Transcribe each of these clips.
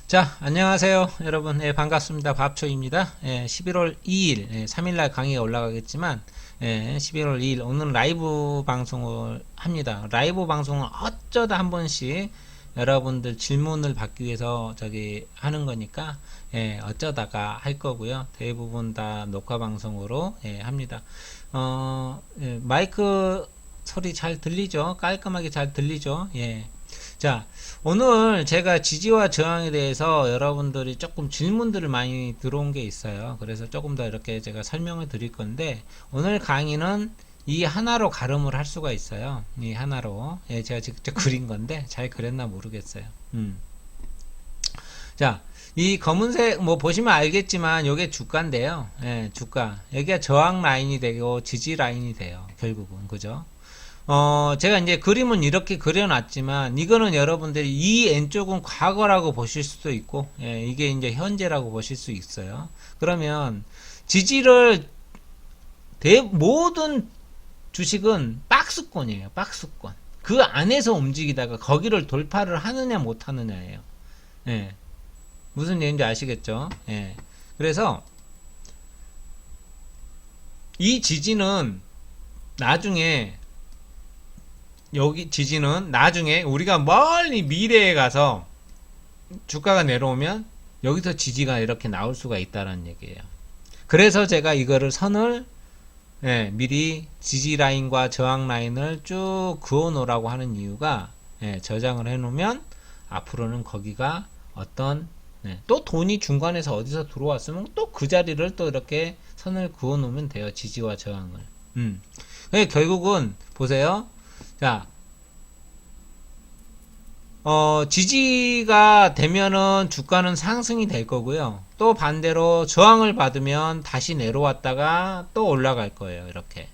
자, 안녕하세요. 여러분. 반갑습니다. 밥초입니다. 11월 2일, 3일날 강의가 올라가겠지만, 11월 2일, 오늘 라이브 방송을 합니다. 라이브 방송은 어쩌다 한 번씩 여러분들 질문을 받기 위해서 하는 거니까, 어쩌다가 할 거고요. 대부분 다 녹화 방송으로, 합니다. 마이크 소리 잘 들리죠? 깔끔하게 잘 들리죠? 자, 오늘 제가 지지와 저항에 대해서 여러분들이 조금 질문들을 많이 들어온 게 있어요. 그래서 조금 더 이렇게 제가 설명을 드릴 건데, 오늘 강의는 이 하나로 가름을 할 수가 있어요. 이 하나로. 제가 직접 그린 건데, 잘 그렸나 모르겠어요. 자, 이 검은색, 뭐 보시면 알겠지만, 요게 주가인데요. 주가. 여기가 저항 라인이 되고, 지지 라인이 돼요. 결국은. 그죠? 제가 이제 그림은 이렇게 그려놨지만, 이거는 여러분들이 이 N쪽은 과거라고 보실 수도 있고, 이게 이제 현재라고 보실 수 있어요. 그러면, 지지를, 모든 주식은 박스권이에요. 박스권. 그 안에서 움직이다가 거기를 돌파를 하느냐 못 하느냐예요. 무슨 얘기인지 아시겠죠? 그래서, 이 지지는 나중에 여기 지지는 나중에 우리가 멀리 미래에 가서 주가가 내려오면 여기서 지지가 이렇게 나올 수가 있다는 얘기예요. 그래서 제가 이거를 선을 미리 지지 라인과 저항 라인을 쭉 그어 놓으라고 하는 이유가, 저장을 해 놓으면 앞으로는 거기가 어떤 또 돈이 중간에서 어디서 들어왔으면 또 그 자리를 또 이렇게 선을 그어 놓으면 돼요. 지지와 저항을. 결국은 보세요. 자, 지지가 되면은 주가는 상승이 될 거고요. 또 반대로 저항을 받으면 다시 내려왔다가 또 올라갈 거예요. 이렇게.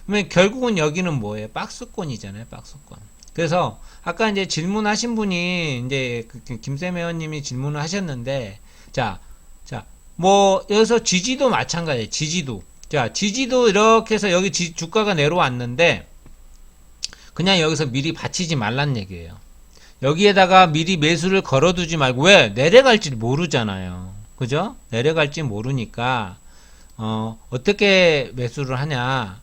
그러면 결국은 여기는 뭐예요? 박스권이잖아요. 박스권. 그래서 아까 이제 질문하신 분이 이제 김쌤 회원님이 질문을 하셨는데, 자, 뭐 여기서 지지도 마찬가지예요. 지지도. 자, 지지도 이렇게 해서 여기 주가가 내려왔는데, 그냥 여기서 미리 받치지 말란 얘기예요. 여기에다가 미리 매수를 걸어두지 말고, 왜? 내려갈지 모르잖아요. 그죠? 내려갈지 모르니까, 어떻게 매수를 하냐.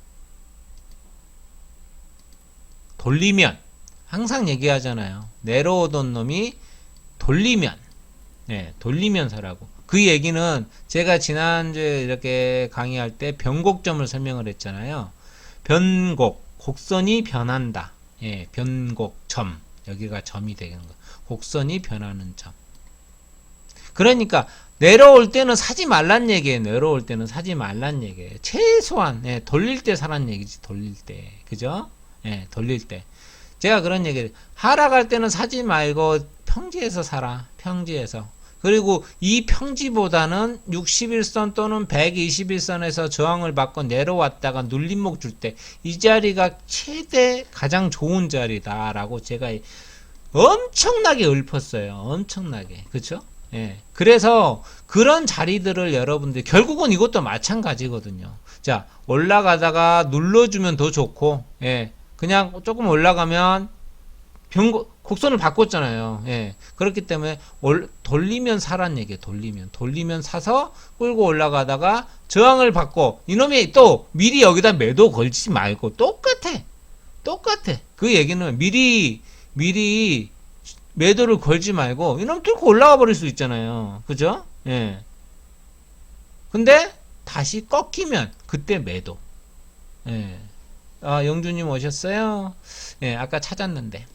돌리면, 항상 얘기하잖아요. 내려오던 놈이 돌리면, 돌리면 사라고. 그 얘기는 제가 지난주에 이렇게 강의할 때 변곡점을 설명을 했잖아요. 변곡. 곡선이 변한다. 변곡점. 여기가 점이 되는 거. 곡선이 변하는 점. 그러니까 내려올 때는 사지 말란 얘기예요. 내려올 때는 사지 말란 얘기예요. 최소한 돌릴 때 사란 얘기지. 돌릴 때. 그죠? 돌릴 때. 제가 그런 얘기를, 하락할 때는 사지 말고 평지에서 사라. 평지에서. 그리고 이 평지보다는 61선 또는 121선에서 저항을 받고 내려왔다가 눌림목 줄 때 이 자리가 최대 가장 좋은 자리다라고 제가 엄청나게 읊었어요. 엄청나게. 그쵸? 그래서 그런 자리들을 여러분들, 결국은 이것도 마찬가지거든요. 자, 올라가다가 눌러주면 더 좋고, 그냥 조금 올라가면 곡선을 바꿨잖아요. 그렇기 때문에 돌리면 사란 얘기예요. 돌리면 사서 끌고 올라가다가 저항을 받고, 이놈이 또 미리 여기다 매도 걸지 말고, 똑같아. 그 얘기는 미리 매도를 걸지 말고 이놈 뚫고 올라가 버릴 수 있잖아요. 그죠? 근데 다시 꺾이면 그때 매도. 영주님 오셨어요? 아까 찾았는데.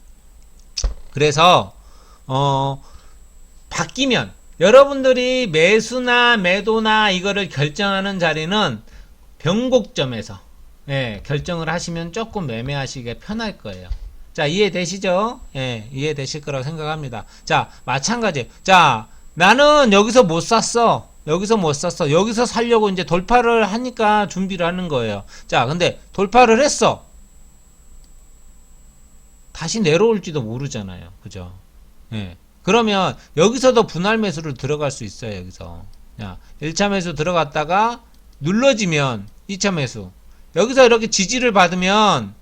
그래서 바뀌면, 여러분들이 매수나 매도나 이거를 결정하는 자리는 변곡점에서 결정을 하시면 조금 매매하시기가 편할 거예요. 자, 이해되시죠? 이해되실 거라고 생각합니다. 자, 마찬가지. 자, 나는 여기서 못 샀어. 여기서 살려고 이제 돌파를 하니까 준비를 하는 거예요. 자, 근데 돌파를 했어. 다시 내려올지도 모르잖아요. 그죠? 그러면 여기서도 분할 매수를 들어갈 수 있어요. 여기서. 자, 1차 매수 들어갔다가 눌러지면 2차 매수. 여기서 이렇게 지지를 받으면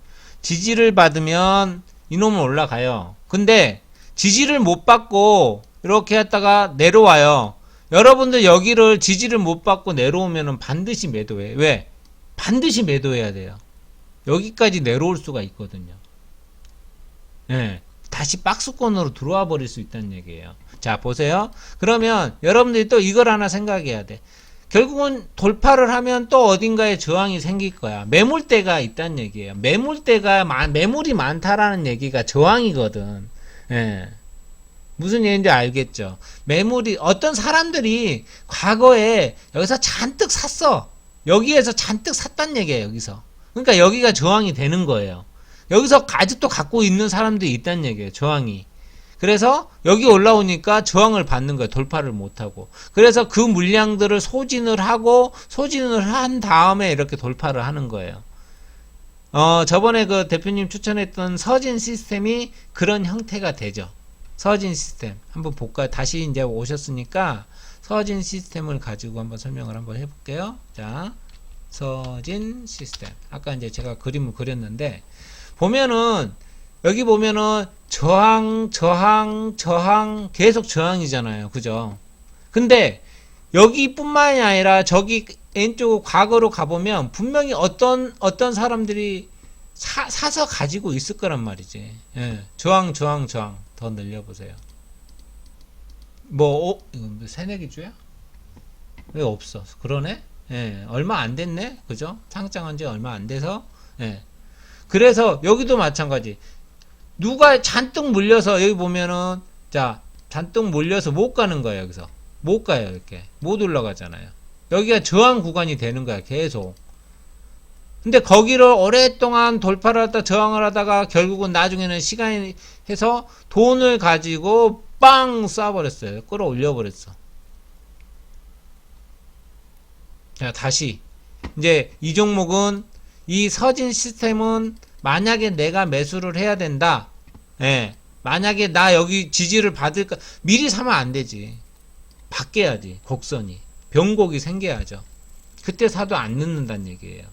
이놈은 올라가요. 근데 지지를 못 받고 이렇게 했다가 내려와요. 여러분들 여기를 지지를 못 받고 내려오면은 반드시 매도해. 왜? 반드시 매도해야 돼요. 여기까지 내려올 수가 있거든요. 예. 다시 박스권으로 들어와 버릴 수 있다는 얘기예요. 자, 보세요. 그러면 여러분들이 또 이걸 하나 생각해야 돼. 결국은 돌파를 하면 또 어딘가에 저항이 생길 거야. 매물대가 있다는 얘기예요. 매물이 많다라는 얘기가 저항이거든. 예. 무슨 얘기인지 알겠죠? 매물이, 어떤 사람들이 과거에 여기서 잔뜩 샀어. 여기에서 잔뜩 샀단 얘기예요, 여기서. 그러니까 여기가 저항이 되는 거예요. 여기서 아직도 갖고 있는 사람들이 있다는 얘기예요, 저항이. 그래서 여기 올라오니까 저항을 받는 거예요, 돌파를 못하고. 그래서 그 물량들을 소진을 한 다음에 이렇게 돌파를 하는 거예요. 저번에 그 대표님 추천했던 서진 시스템이 그런 형태가 되죠. 서진 시스템. 한번 볼까요? 다시 이제 오셨으니까 서진 시스템을 가지고 한번 설명을 한번 해볼게요. 자, 서진 시스템. 아까 이제 제가 그림을 그렸는데, 보면은, 여기 보면은 저항 계속 저항이잖아요. 그죠? 근데 여기뿐만이 아니라 저기 왼쪽 과거로 가보면 분명히 어떤 사람들이 사서 가지고 있을 거란 말이지. 예. 저항 더 늘려보세요. 이거 새내기주야? 왜 없어? 그러네? 예. 얼마 안 됐네? 그죠? 상장한 지 얼마 안 돼서, 예. 그래서 여기도 마찬가지. 누가 잔뜩 물려서 여기 보면은, 자, 잔뜩 물려서 못 가는 거예요. 여기서 못 가요. 이렇게 못 올라가잖아요. 여기가 저항 구간이 되는 거야, 계속. 근데 거기를 오랫동안 돌파를 하다 저항을 하다가 결국은 나중에는 시간이 해서 돈을 가지고 빵 쏴버렸어요. 끌어올려 버렸어. 자, 다시 이제 이 종목은, 이 서진 시스템은 만약에 내가 매수를 해야 된다. 예. 만약에 나 여기 지지를 받을까, 미리 사면 안 되지. 바뀌어야지. 곡선이. 변곡이 생겨야죠. 그때 사도 안 늦는다는 얘기예요.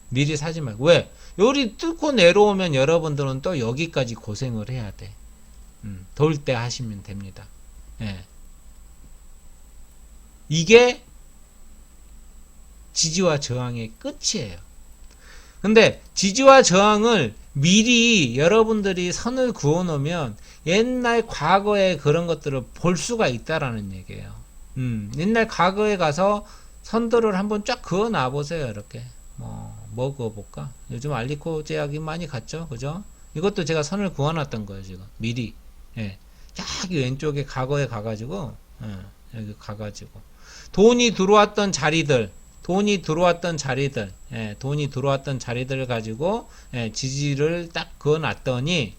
미리 사지 말고. 왜? 여기 뚫고 내려오면 여러분들은 또 여기까지 고생을 해야 돼. 돌 때 하시면 됩니다. 예. 이게 지지와 저항의 끝이에요. 근데 지지와 저항을 미리 여러분들이 선을 그어 놓으면 옛날 과거의 그런 것들을 볼 수가 있다라는 얘기예요. 옛날 과거에 가서 선들을 한번 쫙 그어 놔 보세요. 이렇게 뭐 그어볼까? 요즘 알리코 제약이 많이 갔죠, 그죠? 이것도 제가 선을 그어놨던 거예요, 지금 미리. 예, 저기 왼쪽에 과거에 가가지고, 여기 가가지고 돈이 들어왔던 자리들, 예, 돈이 들어왔던 자리들을 가지고, 예, 지지를 딱 그어놨더니,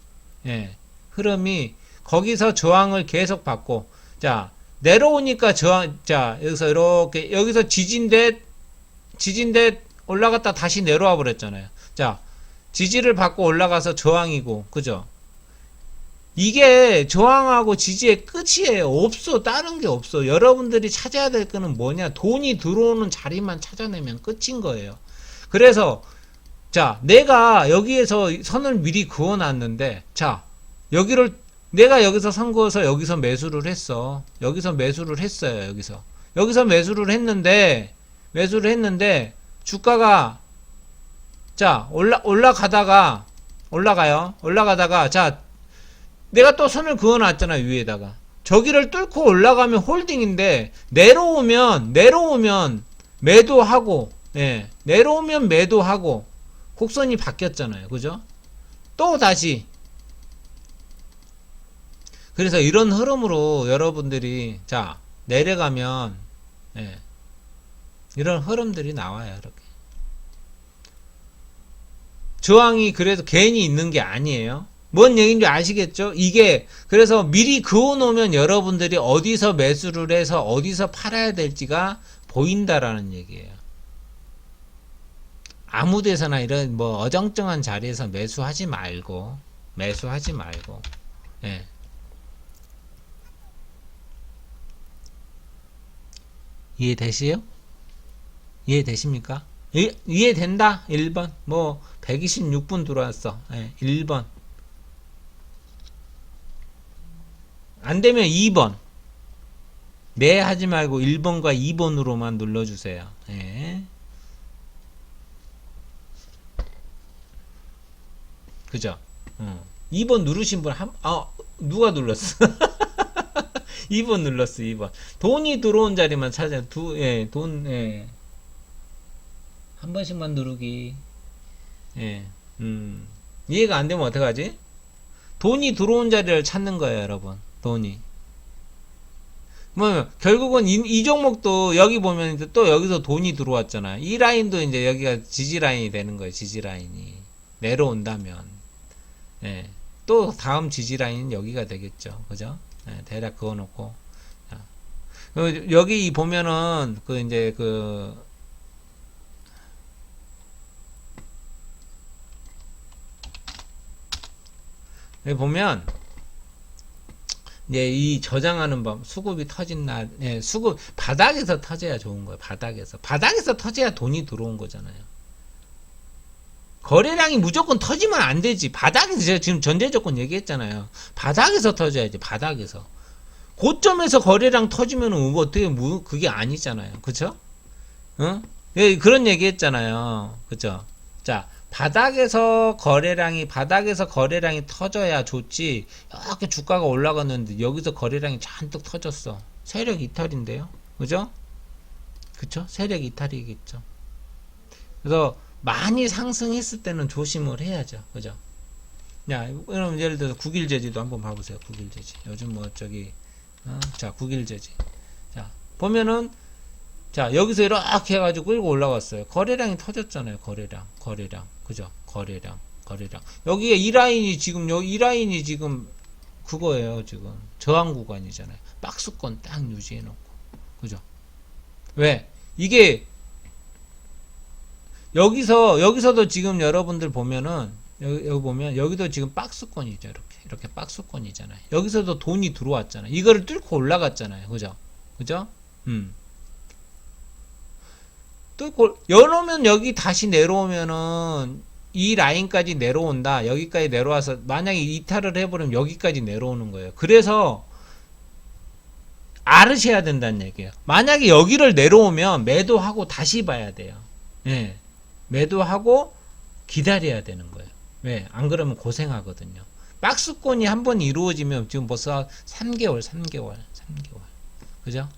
예, 흐름이 거기서 저항을 계속 받고, 자, 내려오니까 저항, 자, 여기서 이렇게, 여기서 지진대 올라갔다 다시 내려와 버렸잖아요. 자, 지지를 받고 올라가서 저항이고, 그죠? 이게 저항하고 지지의 끝이에요. 없어. 다른 게 없어. 여러분들이 찾아야 될 거는 뭐냐? 돈이 들어오는 자리만 찾아내면 끝인 거예요. 그래서, 자, 내가 여기에서 선을 미리 그어놨는데, 자, 내가 여기서 선 그어서 여기서 매수를 했어. 여기서 매수를 했어요. 여기서 매수를 했는데, 주가가, 자, 올라가다가, 자, 내가 또 선을 그어놨잖아, 위에다가. 저기를 뚫고 올라가면 홀딩인데, 내려오면 매도하고, 예, 내려오면 매도하고, 곡선이 바뀌었잖아요. 그죠? 또 다시. 그래서 이런 흐름으로 여러분들이, 자, 내려가면, 예, 이런 흐름들이 나와요, 이렇게. 저항이 그래도 괜히 있는 게 아니에요. 뭔 얘기인지 아시겠죠? 이게, 그래서 미리 그어 놓으면 여러분들이 어디서 매수를 해서 어디서 팔아야 될지가 보인다라는 얘기예요. 아무 데서나 이런 어정쩡한 자리에서 매수하지 말고, 예. 이해되십니까? 이해된다? 1번. 126분 들어왔어. 예, 1번. 안 되면 2번. 네 하지 말고 1번과 2번으로만 눌러주세요. 예. 그죠? 2번 누르신 분 누가 눌렀어? 2번 눌렀어. 2번. 돈이 들어온 자리만 찾아요. 예. 한 번씩만 누르기. 예. 이해가 안 되면 어떡하지? 돈이 들어온 자리를 찾는 거예요, 여러분. 돈이. 뭐, 결국은 이 종목도 여기 보면 이제 또 여기서 돈이 들어왔잖아요. 이 라인도 이제 여기가 지지 라인이 되는 거예요, 지지 라인이. 내려온다면. 예. 또 다음 지지 라인은 여기가 되겠죠. 그죠? 예, 대략 그어 놓고. 자. 여기 보면은, 여기 보면, 이 저장하는 법, 수급이 터진 날, 수급, 바닥에서 터져야 좋은 거예요, 바닥에서. 바닥에서 터져야 돈이 들어온 거잖아요. 거래량이 무조건 터지면 안 되지. 바닥에서, 제가 지금 전제 조건 얘기했잖아요. 바닥에서 터져야지, 바닥에서. 고점에서 거래량 터지면은, 어떻게, 그게 아니잖아요. 그쵸? 응? 그런 얘기 했잖아요. 그쵸? 자, 바닥에서 거래량이 터져야 좋지. 이렇게 주가가 올라갔는데 여기서 거래량이 잔뜩 터졌어. 세력 이탈인데요. 그죠? 그쵸? 세력 이탈이겠죠. 그래서 많이 상승했을 때는 조심을 해야죠. 그죠? 야, 그럼 예를 들어서 국일제지도 한번 봐보세요. 국일제지. 요즘 자, 국일제지. 자, 보면은 자, 여기서 이렇게 해가지고 끌고 올라갔어요. 거래량이 터졌잖아요. 거래량. 그죠? 거래량. 여기에 이 라인이 지금 그거예요. 지금 저항 구간이잖아요. 박스권 딱 유지해놓고. 그죠? 왜? 이게 여기서도 지금 여러분들 보면은 여기 보면 여기도 지금 박스권이죠. 이렇게 박스권이잖아요. 여기서도 돈이 들어왔잖아요. 이거를 뚫고 올라갔잖아요. 그죠? 열어오면 여기 다시 내려오면은 이 라인까지 내려온다. 여기까지 내려와서 만약에 이탈을 해버리면 여기까지 내려오는 거예요. 그래서 알으셔야 된다는 얘기예요. 만약에 여기를 내려오면 매도하고 다시 봐야 돼요. 예. 매도하고 기다려야 되는 거예요. 왜? 안 그러면 고생하거든요. 박스권이 한번 이루어지면 지금 벌써 3개월. 그죠?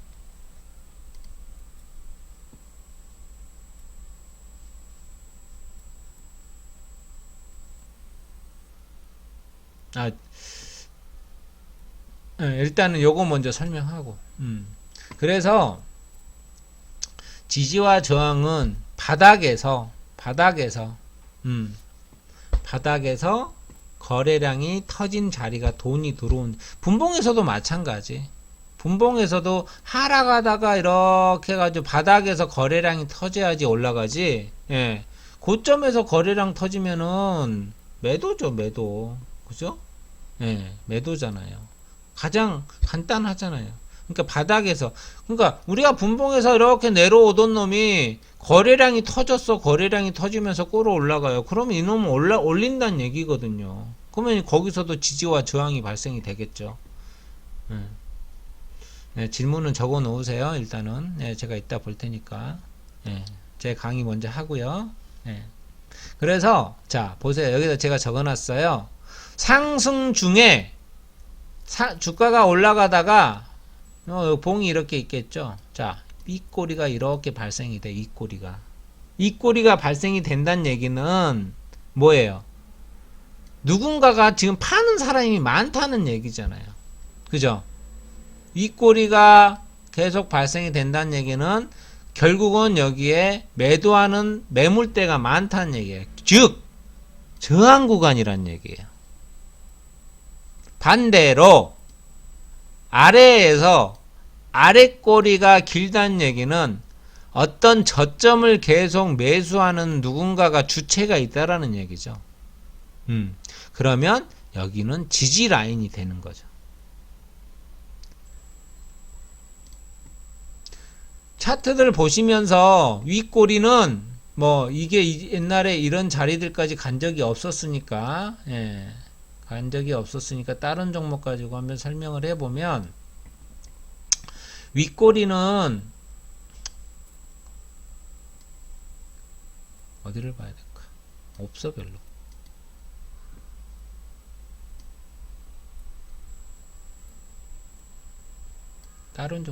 일단은 요거 먼저 설명하고. 그래서 지지와 저항은 바닥에서 거래량이 터진 자리가 돈이 들어온. 분봉에서도 마찬가지. 분봉에서도 하락하다가 이렇게 해가지고 바닥에서 거래량이 터져야지 올라가지. 예. 고점에서 거래량 터지면은 매도죠, 매도. 그죠? 예, 매도잖아요. 가장 간단하잖아요. 그러니까 바닥에서, 그러니까 우리가 분봉에서 이렇게 내려오던 놈이 거래량이 터졌어. 거래량이 터지면서 끌어 올라가요. 그러면 이놈은 올린다는 얘기거든요. 그러면 거기서도 지지와 저항이 발생이 되겠죠. 질문은 적어 놓으세요. 일단은 제가 이따 볼 테니까 제 강의 먼저 하고요. 그래서 자 보세요. 여기다 제가 적어 놨어요. 상승 중에 주가가 올라가다가 봉이 이렇게 있겠죠. 자, 이 꼬리가 이렇게 발생이 돼. 이 꼬리가 발생이 된다는 얘기는 뭐예요? 누군가가 지금 파는 사람이 많다는 얘기잖아요. 그죠? 이 꼬리가 계속 발생이 된다는 얘기는 결국은 여기에 매도하는 매물대가 많다는 얘기예요. 즉 저항 구간이란 얘기예요. 반대로 아래에서 아래 꼬리가 길다는 얘기는 어떤 저점을 계속 매수하는 누군가가 주체가 있다라는 얘기죠. 그러면 여기는 지지 라인이 되는 거죠. 차트들 보시면서 윗꼬리는 뭐 이게 옛날에 이런 자리들까지 간 적이 없었으니까 다른 종목 가지고 한번 설명을 해보면 윗꼬리는 어디를 봐야 될까? 없어 별로. 다른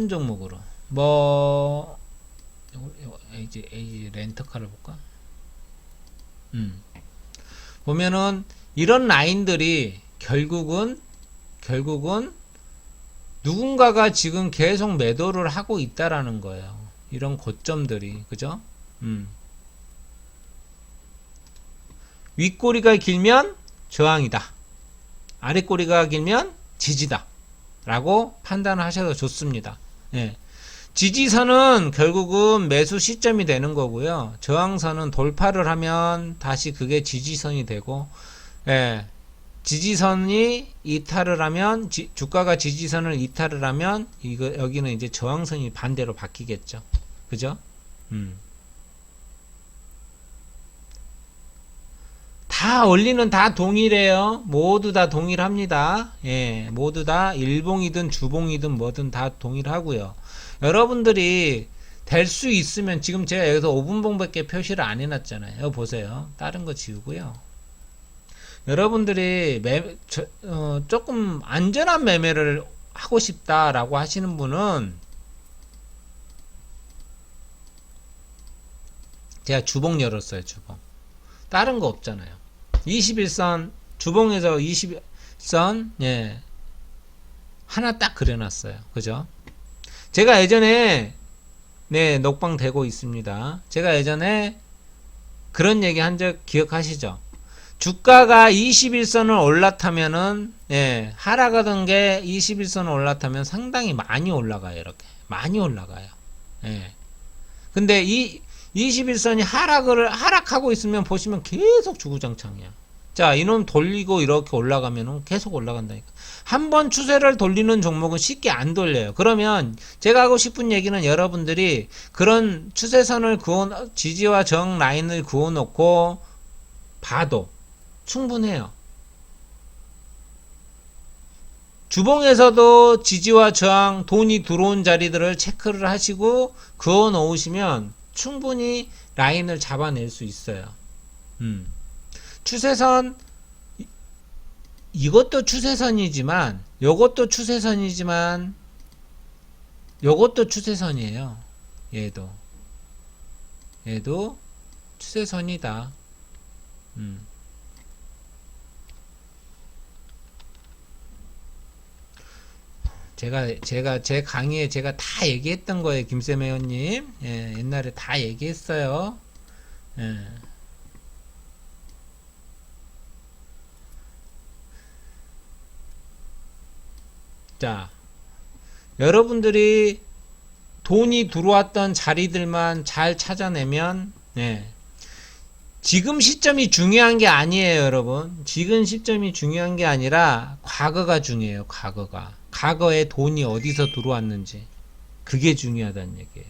종목으로 뭐 이제 렌터카를 볼까? 보면은 이런 라인들이 결국은 누군가가 지금 계속 매도를 하고 있다라는 거예요. 이런 고점들이, 그죠? 윗꼬리가 길면 저항이다. 아랫꼬리가 길면 지지다. 라고 판단을 하셔도 좋습니다. 예. 지지선은 결국은 매수 시점이 되는 거고요. 저항선은 돌파를 하면 다시 그게 지지선이 되고, 예. 지지선이 이탈을 하면, 주가가 지지선을 이탈을 하면, 여기는 이제 저항선이 반대로 바뀌겠죠. 그죠? 다 원리는 다 동일해요. 모두 다 동일합니다. 예, 모두 다 일봉이든 주봉이든 뭐든 다 동일하고요. 여러분들이 될 수 있으면 지금 제가 여기서 5분봉밖에 표시를 안 해놨잖아요. 여기 보세요. 다른 거 지우고요. 여러분들이 조금 안전한 매매를 하고 싶다라고 하시는 분은 제가 주봉 열었어요. 주봉. 다른 거 없잖아요. 21선 주봉에서 21선 예 하나 딱 그려놨어요. 그죠? 제가 예전에 네 녹방 되고 있습니다. 제가 예전에 그런 얘기 한 적 기억하시죠? 주가가 21선을 올라타면은 예 하락하던 게 21선을 올라타면 상당히 많이 올라가요. 이렇게 많이 올라가요. 예. 근데 이 21선이 하락하고 있으면 보시면 계속 주구장창이야. 자, 이놈 돌리고 이렇게 올라가면은 계속 올라간다니까. 한번 추세를 돌리는 종목은 쉽게 안 돌려요. 그러면 제가 하고 싶은 얘기는 여러분들이 그런 추세선을 지지와 저항 라인을 그어놓고 봐도 충분해요. 주봉에서도 지지와 저항, 돈이 들어온 자리들을 체크를 하시고 그어 놓으시면 충분히 라인을 잡아낼 수 있어요. 추세선 이것도 추세선이지만 요것도 추세선이지만 요것도 추세선이에요. 얘도 추세선이다. 제가 제 강의에 제가 다 얘기했던 거예요. 김쌤 회원님. 예, 옛날에 다 얘기했어요. 예. 자, 여러분들이 돈이 들어왔던 자리들만 잘 찾아내면 예. 지금 시점이 중요한 게 아니에요, 여러분. 지금 시점이 중요한 게 아니라 과거가 중요해요. 과거에 돈이 어디서 들어왔는지 그게 중요하다는 얘기예요.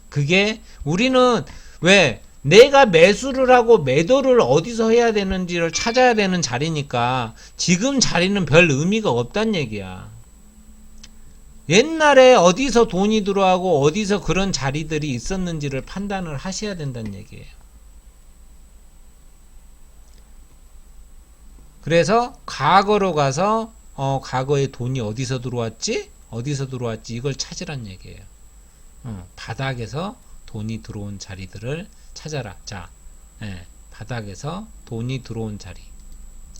그게 우리는 왜 내가 매수를 하고 매도를 어디서 해야 되는지를 찾아야 되는 자리니까 지금 자리는 별 의미가 없단 얘기야. 옛날에 어디서 돈이 들어가고 어디서 그런 자리들이 있었는지를 판단을 하셔야 된다는 얘기예요. 그래서 과거로 가서 과거에 돈이 어디서 들어왔지 이걸 찾으란 얘기예요. 바닥에서 돈이 들어온 자리들을 찾아라. 자, 예, 바닥에서 돈이 들어온 자리,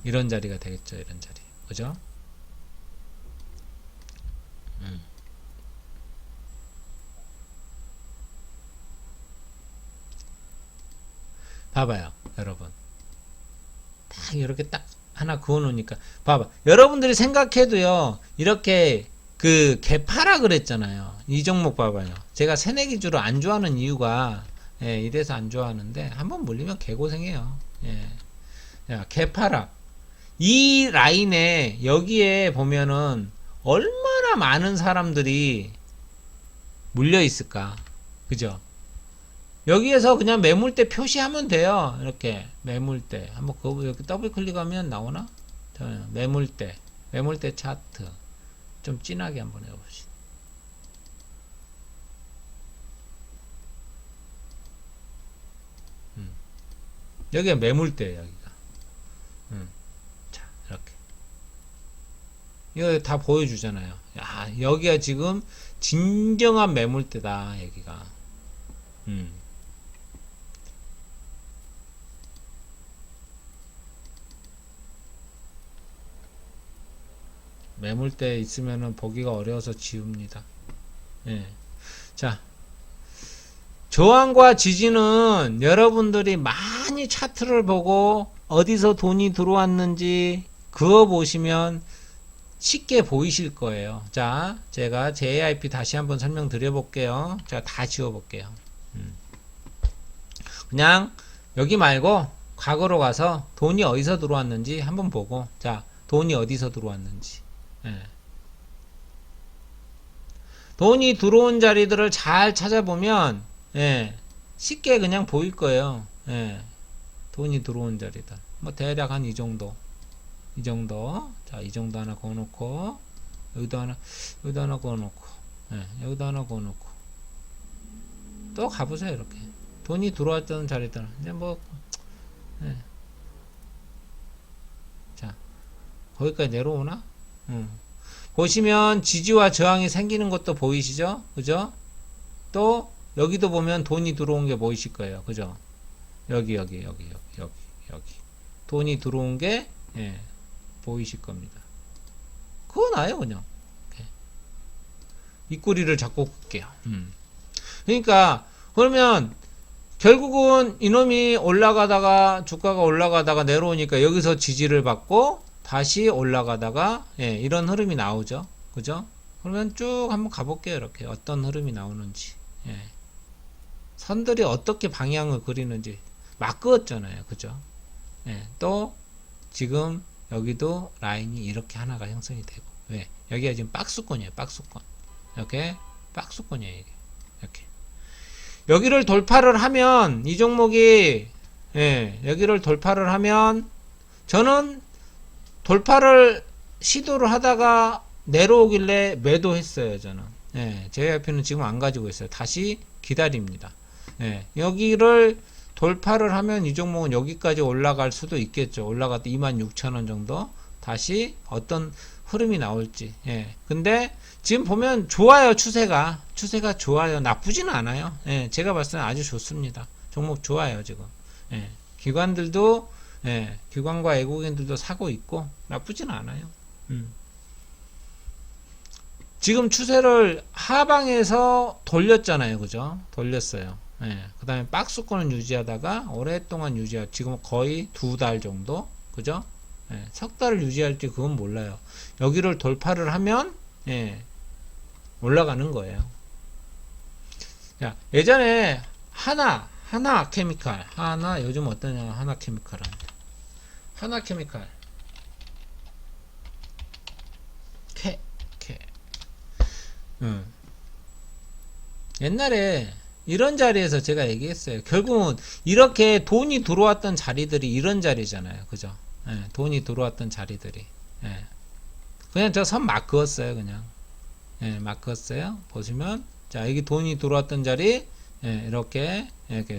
이런 자리가 되겠죠. 이런 자리, 그죠? 봐봐요, 여러분. 딱 이렇게 딱 하나 그어 놓으니까 봐봐. 여러분들이 생각해도요, 이렇게 그 개파라 그랬잖아요. 이 종목 봐봐요. 제가 새내기주를 안 좋아하는 이유가 예, 이래서 안 좋아하는데 한번 물리면 개고생해요. 예. 야, 개파락. 이 라인에 여기에 보면은 얼마나 많은 사람들이 물려 있을까. 그죠? 여기에서 그냥 매물대 표시하면 돼요. 이렇게 매물대 한번 그거 이렇게 더블 클릭하면 나오나? 매물대 차트. 좀 진하게 한번 해봅시다. 여기가 매물대예요, 여기가. 자, 이렇게. 이거 다 보여주잖아요. 야, 여기가 지금 진정한 매물대다, 여기가. 매물대 있으면은 보기가 어려워서 지웁니다. 예. 자, 저항과 지지는 여러분들이 많이 차트를 보고 어디서 돈이 들어왔는지 그거 보시면 쉽게 보이실 거예요. 자, 제가 JIP 다시 한번 설명드려 볼게요. 제가 다 지워 볼게요. 그냥 여기 말고 과거로 가서 돈이 어디서 들어왔는지 한번 보고, 자, 돈이 어디서 들어왔는지. 예. 돈이 들어온 자리들을 잘 찾아보면, 예, 쉽게 그냥 보일 거예요. 예, 돈이 들어온 자리들. 뭐 대략 한 이 정도. 이 정도. 자, 이 정도 하나 그어놓고, 여기도 하나 그어놓고, 예, 여기도 하나 그어놓고. 또 가보세요, 이렇게. 돈이 들어왔던 자리들. 이제 뭐, 예. 자, 거기까지 내려오나? 보시면 지지와 저항이 생기는 것도 보이시죠? 그죠? 또 여기도 보면 돈이 들어온 게 보이실 거예요. 그죠? 여기 돈이 들어온 게, 예, 보이실 겁니다. 그거 나요, 그냥. 입꼬리를 잡고 볼게요. 그러니까 그러면 결국은 이놈이 올라가다가 주가가 올라가다가 내려오니까 여기서 지지를 받고 다시 올라가다가, 예, 이런 흐름이 나오죠. 그죠? 그러면 쭉 한번 가볼게요. 이렇게 어떤 흐름이 나오는지. 예. 선들이 어떻게 방향을 그리는지 막 그었잖아요. 그죠? 예. 또 지금 여기도 라인이 이렇게 하나가 형성이 되고, 왜? 여기가 지금 박스권이에요. 박스권. 이렇게 박스권이에요. 이게. 이렇게. 여기를 돌파를 하면 이 종목이, 예, 여기를 돌파를 하면 저는 돌파를 시도를 하다가 내려오길래 매도했어요. 저는. 예, JYP는 지금 안 가지고 있어요. 다시 기다립니다. 예, 여기를 돌파를 하면 이 종목은 여기까지 올라갈 수도 있겠죠. 올라갔다 26,000원 정도 다시 어떤 흐름이 나올지. 예, 근데 지금 보면 좋아요. 추세가 좋아요. 나쁘지는 않아요. 예, 제가 봤을 때는 아주 좋습니다. 종목 좋아요. 지금. 예, 기관들도, 예, 기관과 외국인들도 사고 있고 나쁘진 않아요. 지금 추세를 하방에서 돌렸잖아요. 그죠? 돌렸어요. 예, 그 다음에 박스권을 유지하다가 오랫동안 유지하고 지금 거의 2달 정도. 그죠? 예, 석 달을 유지할지 그건 몰라요. 여기를 돌파를 하면, 예, 올라가는 거예요. 야, 예전에 하나 케미칼, 요즘 어떠냐, 하나 케미칼은. 하나 케미칼. 옛날에 이런 자리에서 제가 얘기했어요. 결국은 이렇게 돈이 들어왔던 자리들이 이런 자리잖아요. 그죠? 예, 돈이 들어왔던 자리들이. 예. 그냥 저 선 막 그었어요. 그냥. 예, 막 그었어요. 보시면, 자, 여기 돈이 들어왔던 자리, 예, 이렇게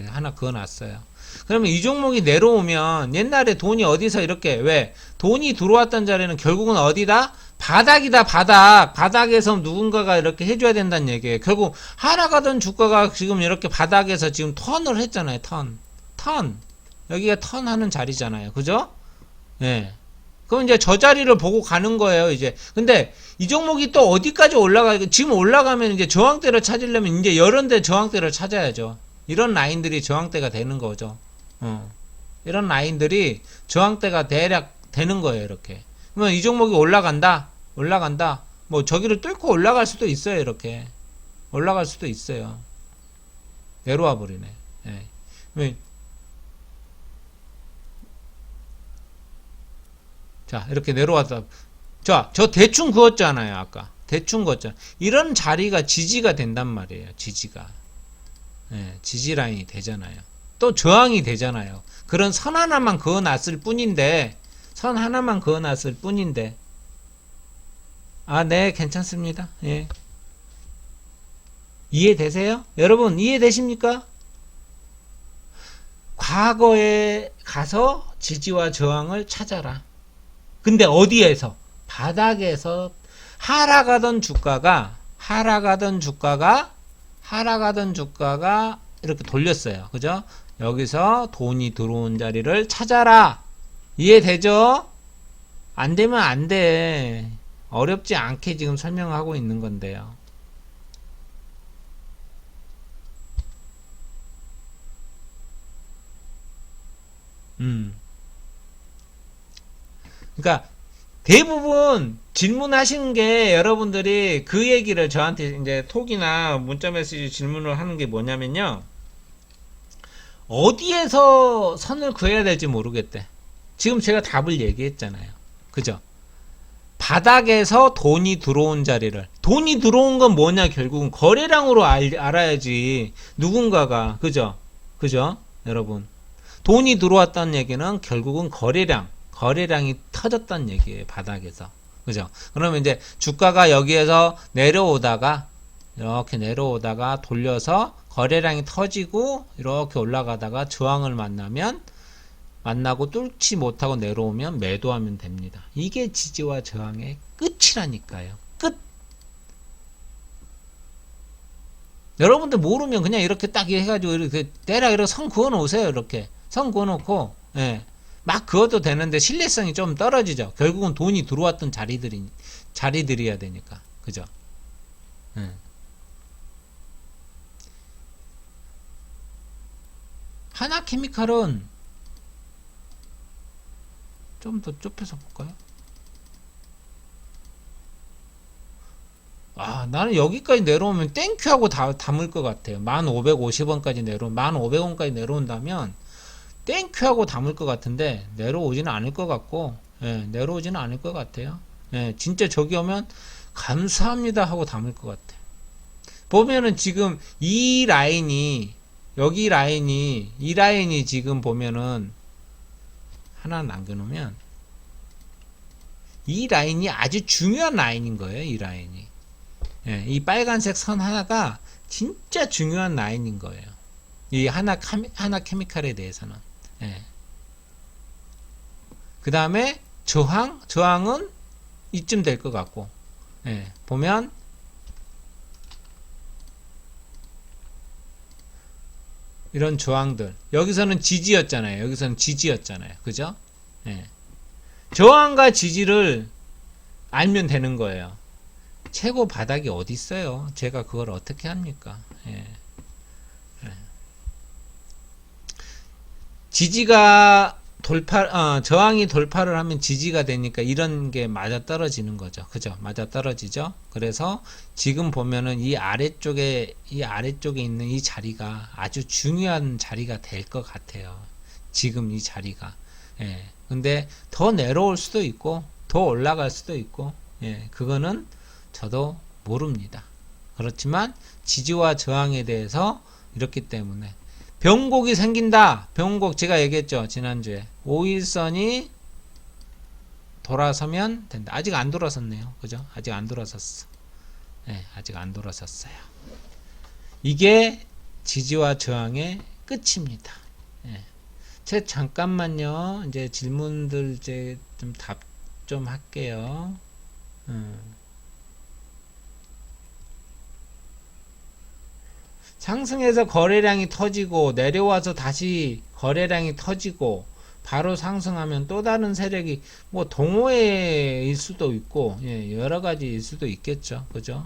하나 그어놨어요. 그러면 이 종목이 내려오면 옛날에 돈이 어디서 이렇게, 왜? 돈이 들어왔던 자리는 결국은 어디다? 바닥이다, 바닥. 바닥에서 누군가가 이렇게 해줘야 된다는 얘기예요. 결국 하락하던 주가가 지금 이렇게 바닥에서 지금 턴을 했잖아요. 턴. 여기가 턴하는 자리잖아요. 그죠? 예. 그럼 이제 저 자리를 보고 가는 거예요, 이제. 근데 이 종목이 또 어디까지 지금 올라가면 이제 저항대를 찾으려면 이제 이런 데 저항대를 찾아야죠. 이런 라인들이 저항대가 되는 거죠. 이런 라인들이 저항대가 대략 되는 거예요, 이렇게. 그러면 이 종목이 올라간다. 뭐 저기를 뚫고 올라갈 수도 있어요, 이렇게. 올라갈 수도 있어요. 내려와 버리네. 예. 자, 이렇게 내려왔다. 자, 저 대충 그었잖아요, 아까. 대충 그었잖아요. 이런 자리가 지지가 된단 말이에요, 지지가. 예, 지지 라인이 되잖아요. 또 저항이 되잖아요. 그런 선 하나만 그어놨을 뿐인데, 네, 괜찮습니다. 예. 이해되세요? 여러분, 이해되십니까? 과거에 가서 지지와 저항을 찾아라. 근데 어디에서? 바닥에서 하락하던 주가가 이렇게 돌렸어요. 그죠? 여기서 돈이 들어온 자리를 찾아라. 이해되죠? 안 되면 안 돼. 어렵지 않게 지금 설명하고 있는 건데요. 그러니까 대부분 질문하시는 게 여러분들이 그 얘기를 저한테 이제 톡이나 문자 메시지 질문을 하는 게 뭐냐면요. 어디에서 선을 그어야 될지 모르겠대. 지금 제가 답을 얘기했잖아요. 그죠? 바닥에서 돈이 들어온 자리를. 돈이 들어온 건 뭐냐, 결국은 거래량으로 알아야지. 누군가가. 그죠? 그죠? 여러분. 돈이 들어왔다는 얘기는 결국은 거래량이 터졌다는 얘기예요. 바닥에서. 그죠? 그러면 이제 주가가 여기에서 내려오다가 이렇게 내려오다가 돌려서 거래량이 터지고 이렇게 올라가다가 저항을 만나고 뚫지 못하고 내려오면 매도하면 됩니다. 이게 지지와 저항의 끝이라니까요. 끝. 여러분들 모르면 그냥 이렇게 딱 해가지고 이렇게 대략 이렇게 선 그어 놓으세요. 이렇게 선 그어 놓고 예. 막 그어도 되는데 신뢰성이 좀 떨어지죠. 결국은 돈이 들어왔던 자리들이야 되니까. 그죠? 하나케미칼은 좀 더 좁혀서 볼까요? 나는 여기까지 내려오면 땡큐하고 담을 것 같아요. 1550원까지 1500원까지 내려온다면 땡큐하고 담을 것 같은데 내려오지는 않을 것 같고, 내려오지는 않을 것 같아요. 진짜 저기 오면 감사합니다 하고 담을 것 같아요. 보면은 지금 이 라인이 지금 보면은 하나 남겨놓으면 이 라인이 아주 중요한 라인인 거예요. 이 라인이. 이 빨간색 선 하나가 진짜 중요한 라인인 거예요. 이 하나 케미칼에 대해서는. 그 다음에 저항은 이쯤 될 것 같고, 보면 이런 저항들 여기서는 지지였잖아요. 그죠? 저항과 지지를 알면 되는 거예요. 최고 바닥이 어디 있어요? 제가 그걸 어떻게 합니까? 지지가 저항이 돌파를 하면 지지가 되니까 이런 게 맞아 떨어지는 거죠. 그죠? 맞아 떨어지죠? 그래서 지금 보면은 이 아래쪽에 있는 이 자리가 아주 중요한 자리가 될 것 같아요. 지금 이 자리가. 근데 더 내려올 수도 있고, 더 올라갈 수도 있고, 그거는 저도 모릅니다. 그렇지만 지지와 저항에 대해서 이렇기 때문에 변곡이 생긴다. 변곡 제가 얘기했죠. 지난주에 5일선이 돌아서면 된다. 아직 안 돌아섰네요. 그죠? 아직 안 돌아섰어. 아직 안 돌아섰어요. 이게 지지와 저항의 끝입니다. 제 잠깐만요. 이제 질문들 이제 좀 답 좀 할게요. 상승해서 거래량이 터지고 내려와서 다시 거래량이 터지고 바로 상승하면 또 다른 세력이 뭐 동호회일 수도 있고 여러 가지일 수도 있겠죠. 그죠?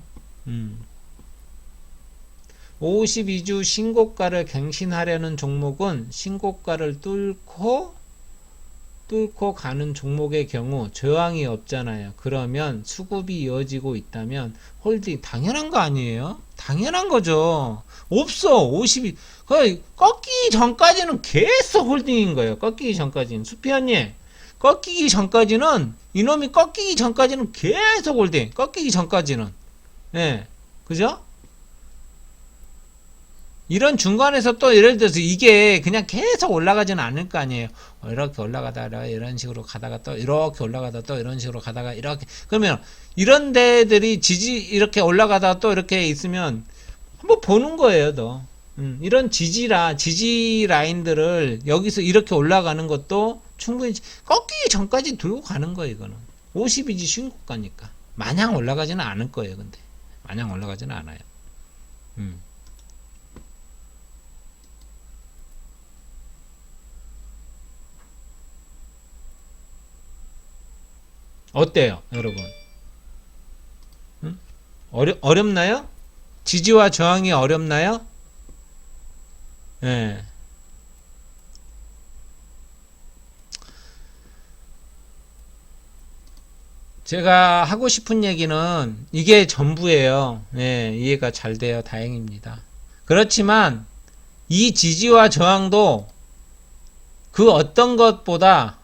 52주 신고가를 갱신하려는 종목은 신고가를 뚫고 가는 종목의 경우 저항이 없잖아요. 그러면 수급이 이어지고 있다면 홀딩 당연한 거 아니에요? 당연한 거죠. 없어. 52 꺾이기 전까지는 계속 홀딩인 거예요. 꺾이기 전까지는. 수피언님 꺾이기 전까지는 이놈이 꺾이기 전까지는 계속 홀딩. 꺾이기 전까지는. 그죠? 이런 중간에서 또 예를 들어서 이게 그냥 계속 올라가지는 않을 거 아니에요. 이렇게 올라가다가 이런 식으로 가다가 또 이렇게 올라가다 또 이런 식으로 가다가 이렇게 그러면 이런 데들이 이렇게 올라가다 또 이렇게 있으면 한번 보는 거예요, 너. 이런 지지 라인들을 여기서 이렇게 올라가는 것도 충분히 꺾이기 전까지 들고 가는 거예요, 이거는. 50이지 신고가니까. 마냥 올라가지는 않을 거예요, 근데. 마냥 올라가지는 않아요. 어때요, 여러분? 어렵나요? 지지와 저항이 어렵나요? 예. 제가 하고 싶은 얘기는 이게 전부예요. 예, 이해가 잘 돼요. 다행입니다. 그렇지만 이 지지와 저항도 그 어떤 것보다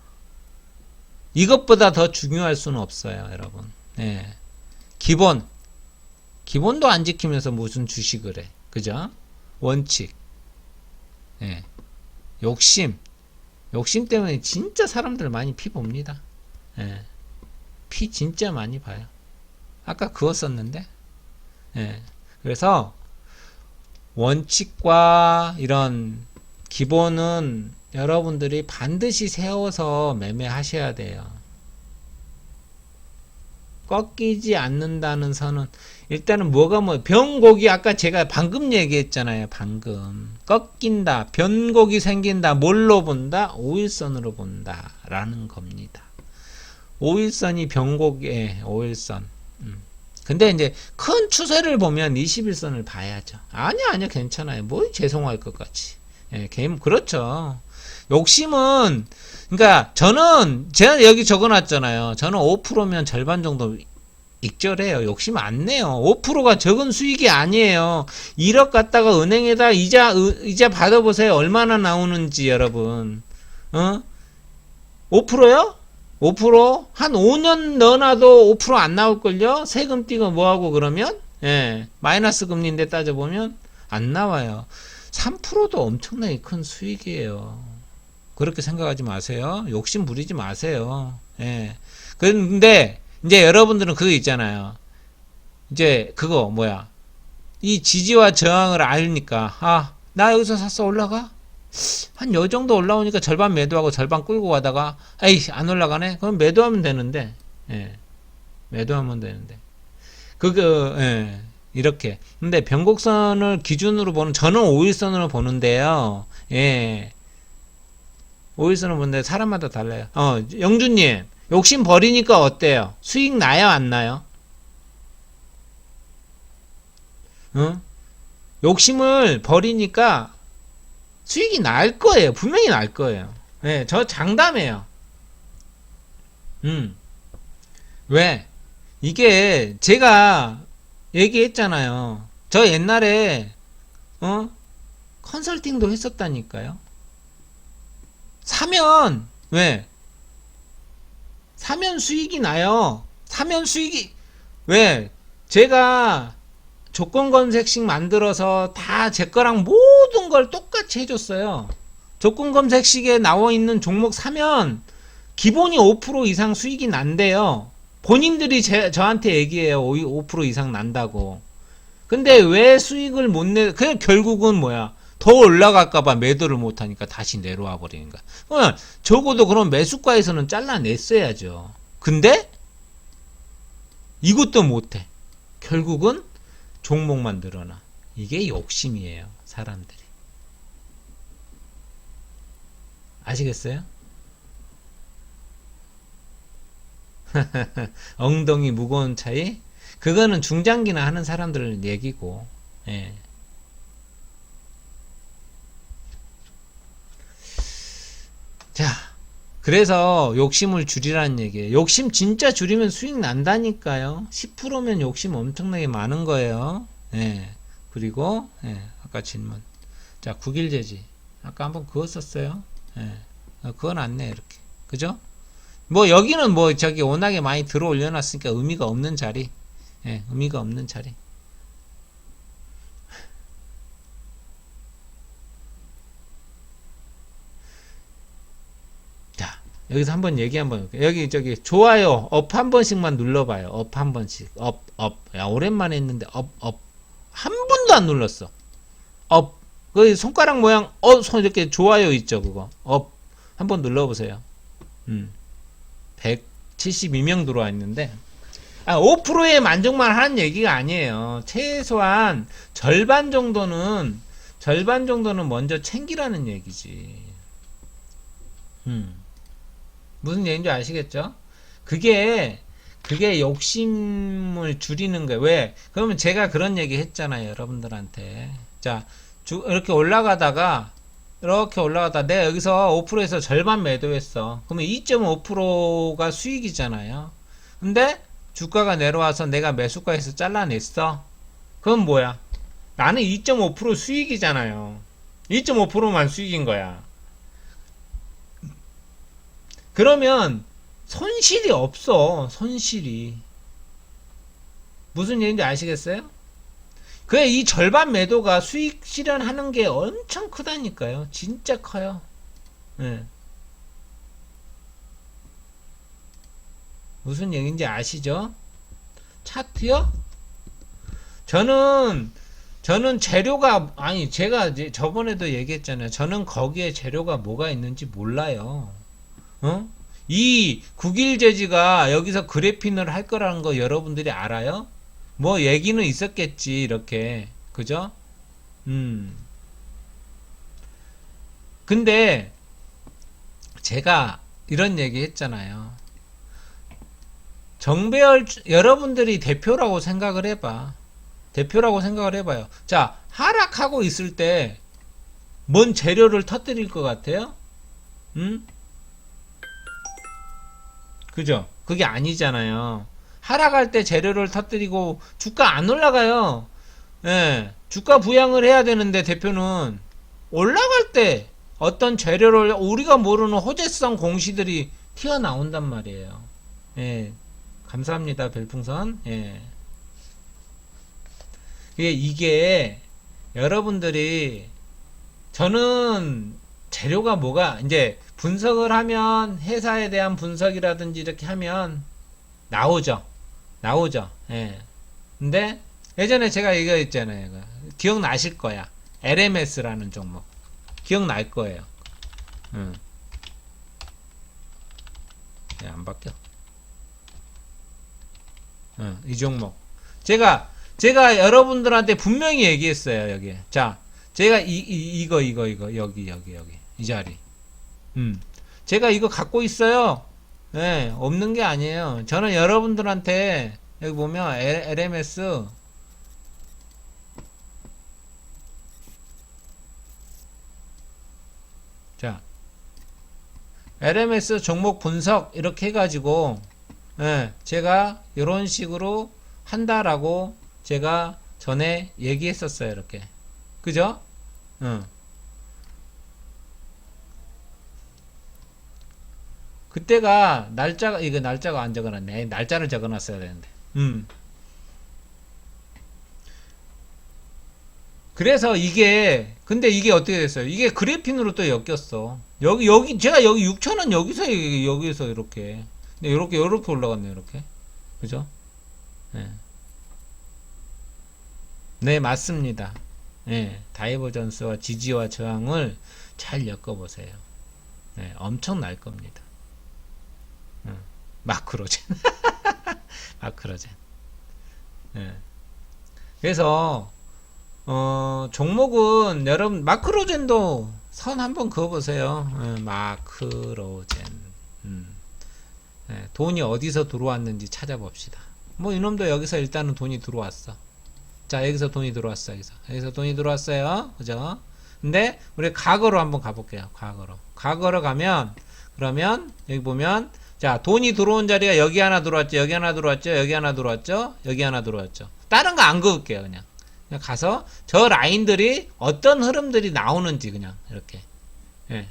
이것보다 더 중요할 수는 없어요, 여러분. 예. 기본도 안 지키면서 무슨 주식을 해. 그죠? 원칙. 예. 욕심 때문에 진짜 사람들 많이 피 봅니다. 예. 피 진짜 많이 봐요. 아까 그거 썼는데. 예. 그래서 원칙과 이런 기본은 여러분들이 반드시 세워서 매매하셔야 돼요. 꺾이지 않는다는 선은 일단은 변곡이 아까 제가 방금 얘기했잖아요. 방금 꺾인다, 변곡이 생긴다. 뭘로 본다? 5일선으로 본다 라는 겁니다. 5일선이 변곡의 5일선. 근데 이제 큰 추세를 보면 21선을 봐야죠. 아니야 괜찮아요. 뭐 죄송할 것 같이. 예, 게임 그렇죠. 욕심은 그러니까 제가 여기 적어놨잖아요. 저는 5%면 절반 정도 익절해요. 욕심 안 내요. 5%가 적은 수익이 아니에요. 1억 갖다가 은행에다 이자 받아보세요. 얼마나 나오는지 여러분. 5%요? 5%? 한 5년 넣어놔도 5% 안 나올걸요? 세금 띄고 뭐하고 그러면? 예, 마이너스 금리인데 따져보면 안 나와요. 3%도 엄청나게 큰 수익이에요. 그렇게 생각하지 마세요. 욕심 부리지 마세요. 예. 근데 이제 여러분들은 그거 있잖아요. 이제 그거 이 지지와 저항을 알니까 나 여기서 샀어 올라가? 한 요 정도 올라오니까 절반 매도하고 절반 끌고 가다가 에이 안 올라가네? 그럼 매도하면 되는데. 예. 매도하면 되는데. 예. 이렇게. 근데 변곡선을 기준으로 저는 5일선으로 보는데요. 예. 5일선을 보는데 사람마다 달라요. 영주님, 욕심 버리니까 어때요? 수익 나요, 안 나요? 욕심을 버리니까 수익이 날 거예요. 분명히 날 거예요. 예, 저 장담해요. 왜? 이게 제가 얘기했잖아요. 저 옛날에 컨설팅도 했었다니까요. 사면 수익이 나요. 왜? 제가 조건 검색식 만들어서 다 제 거랑 모든 걸 똑같이 해줬어요. 조건 검색식에 나와 있는 종목 사면 기본이 5% 이상 수익이 난대요. 본인들이 저한테 얘기해요. 5% 이상 난다고. 근데 왜 수익을 못 그냥 결국은 더 올라갈까봐 매도를 못하니까 다시 내려와 버리는 거야. 그러면 적어도 그럼 매수가에서는 잘라냈어야죠. 근데 이것도 못해. 결국은 종목만 늘어나. 이게 욕심이에요. 사람들이. 아시겠어요? 엉덩이 무거운 차이? 그거는 중장기나 하는 사람들 얘기고. 예. 자, 그래서 욕심을 줄이라는 얘기예요. 욕심 진짜 줄이면 수익 난다니까요. 10%면 욕심 엄청나게 많은 거예요. 예. 그리고 아까 질문. 자, 국일제지. 아까 한번 그거 썼어요. 예. 그건 안 내, 이렇게. 그죠? 여기는 저기 워낙에 많이 들어 올려놨으니까 의미가 없는 자리. 예, 의미가 없는 자리. 여기서 한번 얘기 한번 해볼게요. 여기 저기 좋아요 업 한 번씩만 눌러봐요. 업 한 번씩. 업 업. 야 오랜만에 했는데 업 업. 한 번도 안 눌렀어. 업. 그 손가락 모양 손 이렇게 좋아요 있죠 그거. 업. 한번 눌러보세요. 172명 들어와 있는데 5%의 만족만 하는 얘기가 아니에요. 최소한 절반 정도는 먼저 챙기라는 얘기지. 무슨 얘기인지 아시겠죠? 그게 욕심을 줄이는 거예요. 왜? 그러면 제가 그런 얘기 했잖아요, 여러분들한테. 자, 이렇게 올라가다가 내가 여기서 5%에서 절반 매도했어. 그러면 2.5%가 수익이잖아요. 근데 주가가 내려와서 내가 매수가에서 잘라냈어. 그건 뭐야? 나는 2.5% 수익이잖아요. 2.5%만 수익인 거야. 그러면 손실이 없어. 손실이. 무슨 얘기인지 아시겠어요? 그래 이 절반 매도가 수익 실현하는 게 엄청 크다니까요. 진짜 커요. 네. 무슨 얘기인지 아시죠? 차트요? 저는 재료가 제가 이제 저번에도 얘기했잖아요. 저는 거기에 재료가 뭐가 있는지 몰라요. 이 국일제지가 여기서 그래핀을 할 거라는 거 여러분들이 알아요? 뭐 얘기는 있었겠지 이렇게 그죠? 근데 제가 이런 얘기 했잖아요. 정배열 여러분들이 대표라고 생각을 해봐. 대표라고 생각을 해봐요. 자 하락하고 있을 때 뭔 재료를 터뜨릴 것 같아요? 그죠? 그게 아니잖아요. 하락할 때 재료를 터뜨리고 주가 안 올라가요. 예, 주가 부양을 해야 되는데 대표는 올라갈 때 어떤 재료를 우리가 모르는 호재성 공시들이 튀어나온단 말이에요. 예, 감사합니다 별풍선. 예. 이게 여러분들이 저는 재료가 뭐가 이제 분석을 하면 회사에 대한 분석이라든지 이렇게 하면 나오죠. 예. 근데 예전에 제가 이거 있잖아요. 기억나실 거야. LMS라는 종목. 기억날 거예요. 안 바뀌어. 이 종목. 제가 여러분들한테 분명히 얘기했어요, 여기. 자, 제가 이거, 여기. 이 자리. 제가 이거 갖고 있어요. 네, 없는 게 아니에요. 저는 여러분들한테, 여기 보면, LMS, 자, LMS 종목 분석, 이렇게 해가지고, 네, 제가 이런 식으로 한다라고 제가 전에 얘기했었어요, 이렇게. 그죠? 그때가 이거 날짜가 안 적어놨네. 날짜를 적어놨어야 되는데. 그래서 근데 이게 어떻게 됐어요? 이게 그래핀으로 또 엮였어. 제가 여기 6,000원 여기서 이렇게. 근데 이렇게 올라갔네요, 이렇게. 그죠? 네. 네, 맞습니다. 네, 다이버전스와 지지와 저항을 잘 엮어보세요. 네, 엄청 날 겁니다. 마크로젠. 마크로젠. 네. 그래서, 종목은 여러분, 마크로젠도 선 한번 그어보세요. 마크로젠. 네, 돈이 어디서 들어왔는지 찾아봅시다. 뭐, 이놈도 여기서 일단은 돈이 들어왔어. 자, 여기서 돈이 들어왔어. 여기서 돈이 들어왔어요. 그죠? 근데 우리 과거로 한번 가볼게요. 과거로 가면 그러면 여기 보면 자, 돈이 들어온 자리가 여기 하나 들어왔죠. 여기 하나 들어왔죠. 여기 하나 들어왔죠. 여기 하나 들어왔죠. 다른 거 안 그을게요. 그냥 가서 저 라인들이 어떤 흐름들이 나오는지 그냥 이렇게. 예.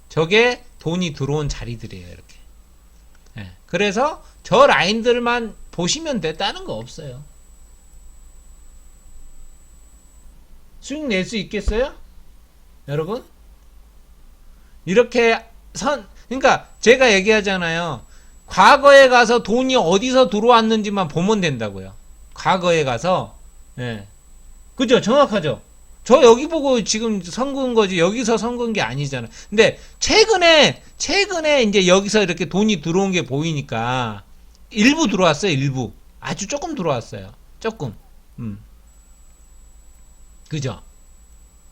저게 돈이 들어온 자리들이에요. 이렇게. 예. 그래서 저 라인들만 보시면 돼. 다른 거 없어요. 수익 낼 수 있겠어요? 여러분? 이렇게 그러니까 제가 얘기하잖아요. 과거에 가서 돈이 어디서 들어왔는지만 보면 된다고요. 과거에 가서. 예. 그죠? 정확하죠? 저 여기 보고 지금 선거인 거지 여기서 선거인 게 아니잖아. 근데 최근에 이제 여기서 이렇게 돈이 들어온 게 보이니까 일부 들어왔어요. 일부. 아주 조금 들어왔어요. 조금. 그죠?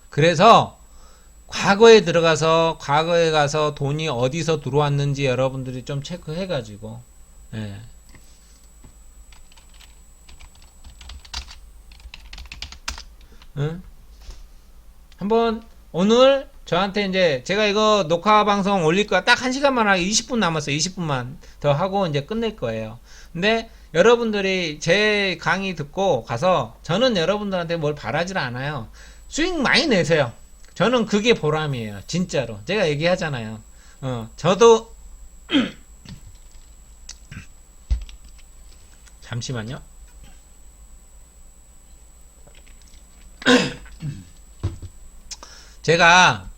그래서 과거에 가서 돈이 어디서 들어왔는지 여러분들이 좀 체크해가지고, 예. 응? 한번 오늘 저한테 이제 제가 이거 녹화 방송 올릴 거야. 딱 1시간만 하기 20분 남았어요. 20분만 더 하고 이제 끝낼 거예요. 근데 여러분들이 제 강의 듣고 가서 저는 여러분들한테 뭘 바라질 않아요. 수익 많이 내세요. 저는 그게 보람이에요. 진짜로. 제가 얘기하잖아요. 저도 잠시만요. 제가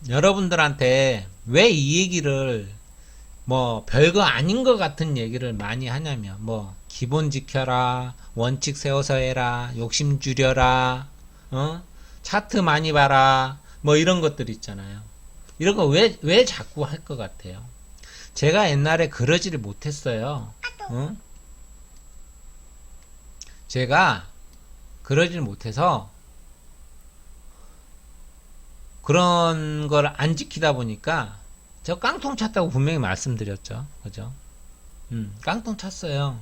여러분들한테 왜 이 얘기를 뭐 별거 아닌 것 같은 얘기를 많이 하냐면 뭐 기본 지켜라, 원칙 세워서 해라, 욕심 줄여라, 차트 많이 봐라, 뭐 이런 것들 있잖아요. 이런 거 왜 자꾸 할 것 같아요? 제가 옛날에 그러지를 못했어요. 제가 그러지를 못해서 그런 걸 안 지키다 보니까 저 깡통 찼다고 분명히 말씀드렸죠. 그죠? 깡통 찼어요.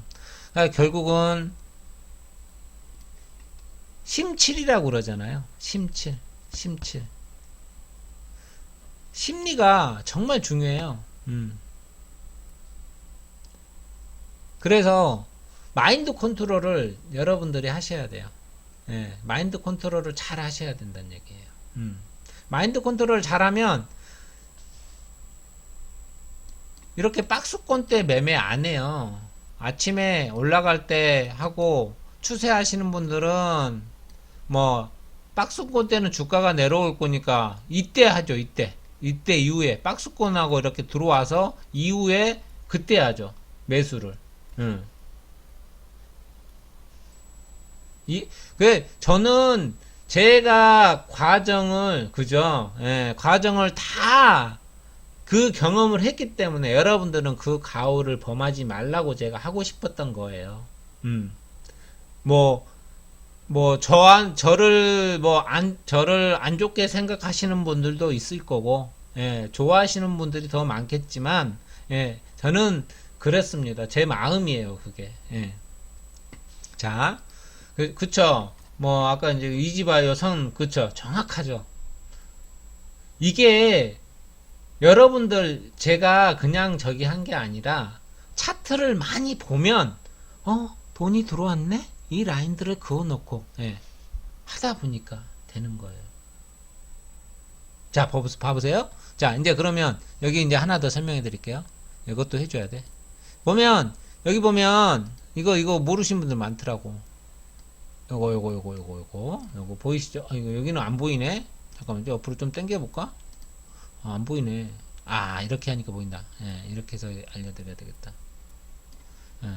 그러니까 결국은 심칠이라고 그러잖아요. 심칠. 심리가 정말 중요해요. 그래서 마인드 컨트롤을 여러분들이 하셔야 돼요. 예, 마인드 컨트롤을 잘 하셔야 된다는 얘기예요. 마인드 컨트롤을 잘하면 이렇게 박스권 때 매매 안 해요. 아침에 올라갈 때 하고 추세하시는 분들은 뭐 박스권 때는 주가가 내려올 거니까 이때 하죠. 이때 이후에 박스권하고 이렇게 들어와서 이후에 그때 하죠. 매수를. 저는 제가 과정을 그죠? 예, 과정을 다 그 경험을 했기 때문에 여러분들은 그 가오를 범하지 말라고 제가 하고 싶었던 거예요. 저를 안 좋게 생각하시는 분들도 있을 거고, 예, 좋아하시는 분들이 더 많겠지만, 예, 저는 그랬습니다. 제 마음이에요, 그게. 예. 자, 그쵸. 뭐, 아까 이제 이지바이오 선, 그쵸. 정확하죠. 이게, 여러분들, 제가 그냥 저기 한 게 아니라, 차트를 많이 보면, 돈이 들어왔네? 이 라인들을 그어놓고, 예, 하다 보니까 되는 거예요. 자, 봐보세요. 자, 이제 그러면, 여기 이제 하나 더 설명해 드릴게요. 이것도 해줘야 돼. 여기 보면, 이거 모르신 분들 많더라고. 요거 보이시죠? 이거 여기는 안 보이네. 잠깐만, 옆으로 좀 당겨볼까? 안 보이네. 이렇게 하니까 보인다. 예, 이렇게 해서 알려드려야 되겠다. 예.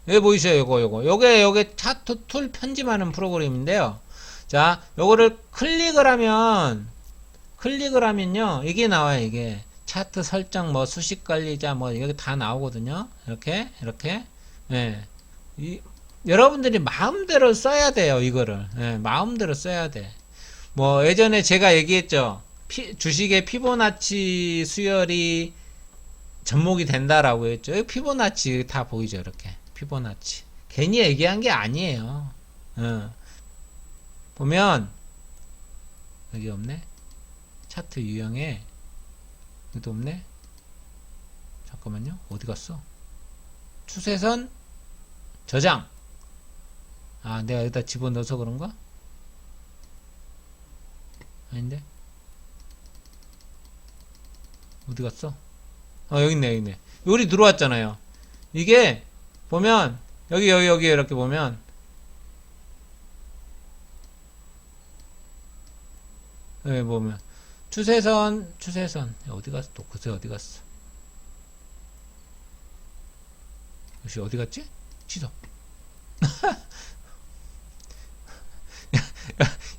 여기 보이시죠? 요게 차트 툴 편집하는 프로그램인데요. 자, 요거를 클릭을 하면요. 이게 나와요, 이게. 차트 설정, 뭐, 수식 관리자, 뭐, 여기 다 나오거든요. 이렇게. 예. 여러분들이 마음대로 써야 돼요, 이거를. 예, 마음대로 써야 돼. 뭐, 예전에 제가 얘기했죠. 주식의 피보나치 수열이 접목이 된다라고 했죠. 여기 피보나치 다 보이죠, 이렇게. 피보나치. 괜히 얘기한 게 아니에요. 보면, 여기 없네? 차트 유형에, 여기도 없네? 잠깐만요. 어디 갔어? 추세선, 저장. 내가 여기다 집어넣어서 그런가? 아닌데? 어디 갔어? 여기 있네. 요리 들어왔잖아요. 이게, 보면, 여기 이렇게 보면, 여기 보면, 추세선 어디 갔어? 또 그새 어디 갔어? 역시 어디 갔지? 취소.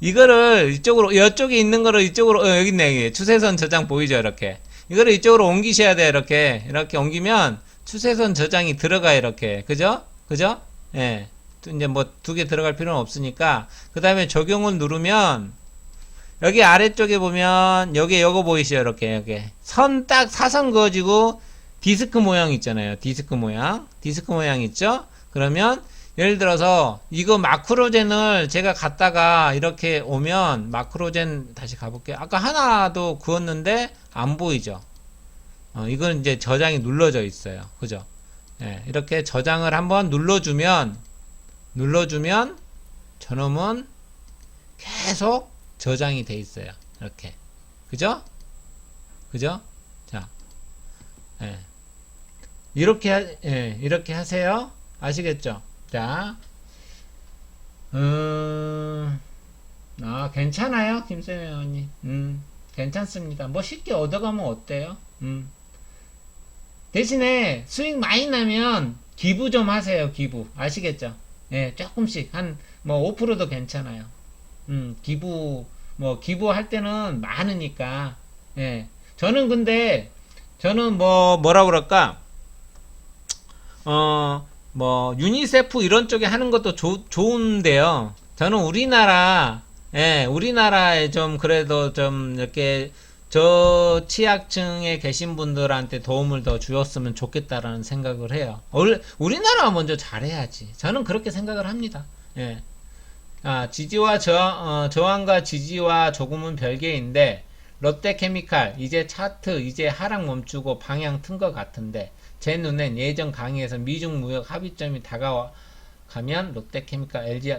이거를 이쪽으로, 이쪽에 있는 거를 이쪽으로, 여기 있네. 여기. 추세선 저장 보이죠? 이렇게. 이거를 이쪽으로 옮기셔야 돼요. 이렇게 옮기면 추세선 저장이 들어가요. 이렇게. 그죠? 그죠? 예. 이제 뭐 두 개 들어갈 필요는 없으니까. 그 다음에 적용을 누르면, 여기 아래쪽에 보면, 여기 요거 보이시죠? 이렇게. 선 딱 사선 그어지고, 디스크 모양 있잖아요. 디스크 모양 있죠? 그러면, 예를 들어서 이거 마크로젠을 제가 갖다가 이렇게 오면 마크로젠 다시 가볼게요. 아까 하나도 그었는데 안 보이죠. 이건 이제 저장이 눌러져 있어요. 그죠? 예, 이렇게 저장을 한번 눌러주면 저놈은 계속 저장이 돼 있어요. 이렇게. 그죠? 자, 예. 이렇게 하세요. 아시겠죠? 자, 괜찮아요, 김쌤 회원님. 괜찮습니다. 뭐 쉽게 얻어가면 어때요? 대신에 수익 많이 나면 기부 좀 하세요, 기부. 아시겠죠? 예, 조금씩, 뭐 5%도 괜찮아요. 기부할 때는 많으니까. 예. 저는 뭐라 그럴까? 유니세프 이런 쪽에 하는 것도 좋은데요. 저는 우리나라에 좀 그래도 좀 이렇게 저취약층에 계신 분들한테 도움을 더 주었으면 좋겠다라는 생각을 해요. 우리나라가 먼저 잘해야지. 저는 그렇게 생각을 합니다. 예. 지지와 저항과 지지와 조금은 별개인데, 롯데케미칼, 이제 차트, 이제 하락 멈추고 방향 튼 것 같은데, 제 눈엔 예전 강의에서 미중 무역 합의점이 다가가면 롯데케미칼, LG,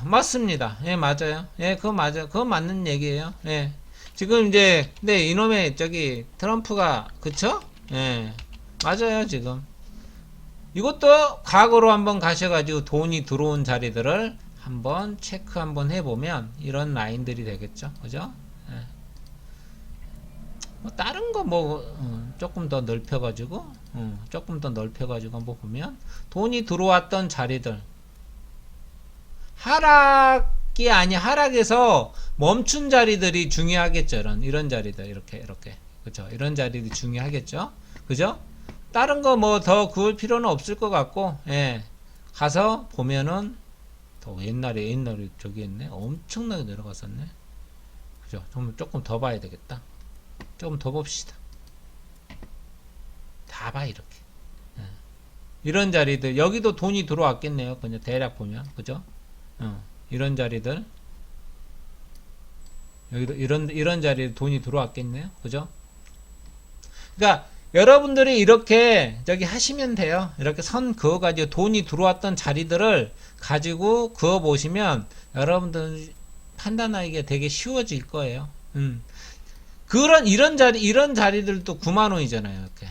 맞습니다. 예, 맞아요. 예, 그거 맞아요. 그거 맞는 얘기예요. 예. 지금 이제, 근데 이놈의 트럼프가, 그쵸? 예. 맞아요, 지금. 이것도 과거로 한번 가셔가지고 돈이 들어온 자리들을 한번 체크 한번 해보면 이런 라인들이 되겠죠. 그죠? 예. 다른 거 조금 더 넓혀가지고 한번 보면 돈이 들어왔던 자리들, 하락에서 멈춘 자리들이 중요하겠죠. 이런 자리들, 이렇게 그죠? 이런 자리들이 중요하겠죠. 그죠? 다른 거 더 그을 필요는 없을 것 같고, 예. 가서 보면은 더 옛날에 저기 있네. 엄청나게 내려갔었네. 그죠? 조금 더 봐야 되겠다. 조금 더 봅시다. 다 봐, 이렇게. 예. 이런 자리들, 여기도 돈이 들어왔겠네요. 그냥 대략 보면. 그죠? 이런 자리들. 여기도 이런 자리에 돈이 들어왔겠네요. 그죠? 그러니까, 여러분들이 이렇게 하시면 돼요. 이렇게 선 그어가지고 돈이 들어왔던 자리들을 가지고 그어보시면 여러분들 판단하기가 되게 쉬워질 거예요. 이런 자리들도 9만원이잖아요. 이렇게.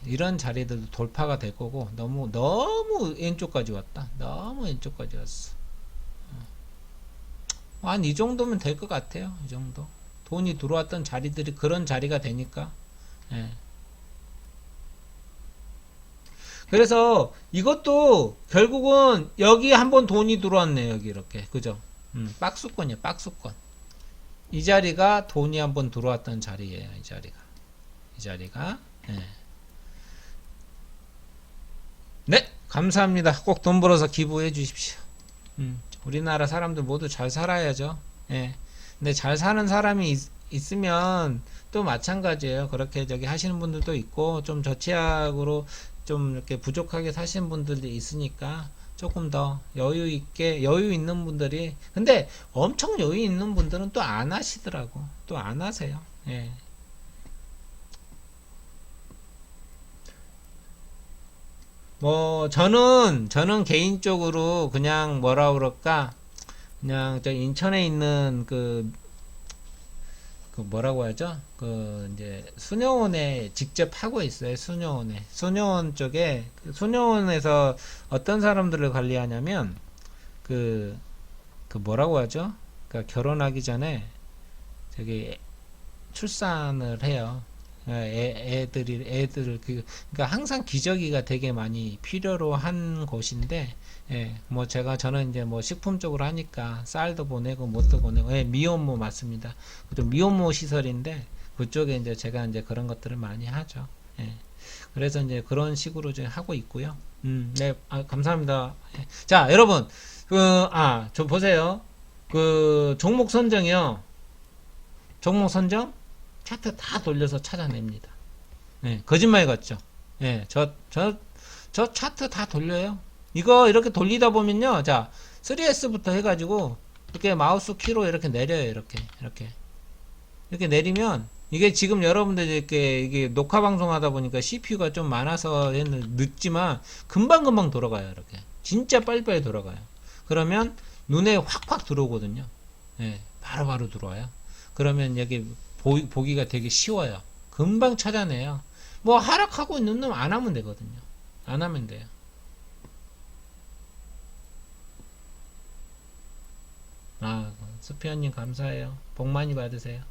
이런 자리들도 돌파가 될 거고, 너무 왼쪽까지 왔다. 너무 왼쪽까지 왔어. 한 이 정도면 될 것 같아요. 이 정도. 돈이 들어왔던 자리들이 그런 자리가 되니까. 예. 그래서 이것도 결국은 여기 한번 돈이 들어왔네요. 여기 이렇게. 그죠? 박스권이에요. 박스권. 이 자리가 돈이 한번 들어왔던 자리예요. 이 자리가. 예. 네, 감사합니다. 꼭 돈 벌어서 기부해 주십시오. 우리나라 사람들 모두 잘 살아야죠. 예. 근데 잘 사는 사람이 있으면 또 마찬가지예요. 그렇게 하시는 분들도 있고, 좀 저취약으로 좀 이렇게 부족하게 사시는 분들이 있으니까 조금 더 여유 있는 분들이, 근데 엄청 여유 있는 분들은 또 안 하시더라고. 또 안 하세요. 예. 저는 개인적으로 그냥 뭐라 그럴까, 그냥 인천에 있는 뭐라고 하죠? 이제 수녀원에 직접 하고 있어요. 수녀원 쪽에, 수녀원에서 어떤 사람들을 관리하냐면, 뭐라고 하죠? 그러니까 결혼하기 전에 출산을 해요. 애들을 그러니까 항상 기저귀가 되게 많이 필요로 한 곳인데, 뭐 저는 이제 뭐 식품 쪽으로 하니까 쌀도 보내고 뭣도 보내고, 미혼모 맞습니다. 그리고 미혼모 시설인데 그쪽에 이제 제가 이제 그런 것들을 많이 하죠. 그래서 이제 그런 식으로 이제 하고 있고요. 네, 감사합니다. 자, 여러분, 저 보세요. 종목 선정이요. 종목 선정 차트 다 돌려서 찾아냅니다. 거짓말 같죠? 저 차트 다 돌려요. 이거 이렇게 돌리다 보면요. 자, 3S부터 해가지고, 이렇게 마우스 키로 이렇게 내려요. 이렇게 내리면, 이게 지금 여러분들 이게 녹화 방송 하다 보니까 CPU가 좀 많아서 늦지만, 금방금방 돌아가요. 이렇게. 진짜 빨리빨리 돌아가요. 그러면, 눈에 확확 들어오거든요. 바로바로 들어와요. 그러면 여기 보기가 되게 쉬워요. 금방 찾아내요. 뭐 하락하고 있는 놈 안 하면 되거든요. 안 하면 돼요. 스피어님 감사해요. 복 많이 받으세요.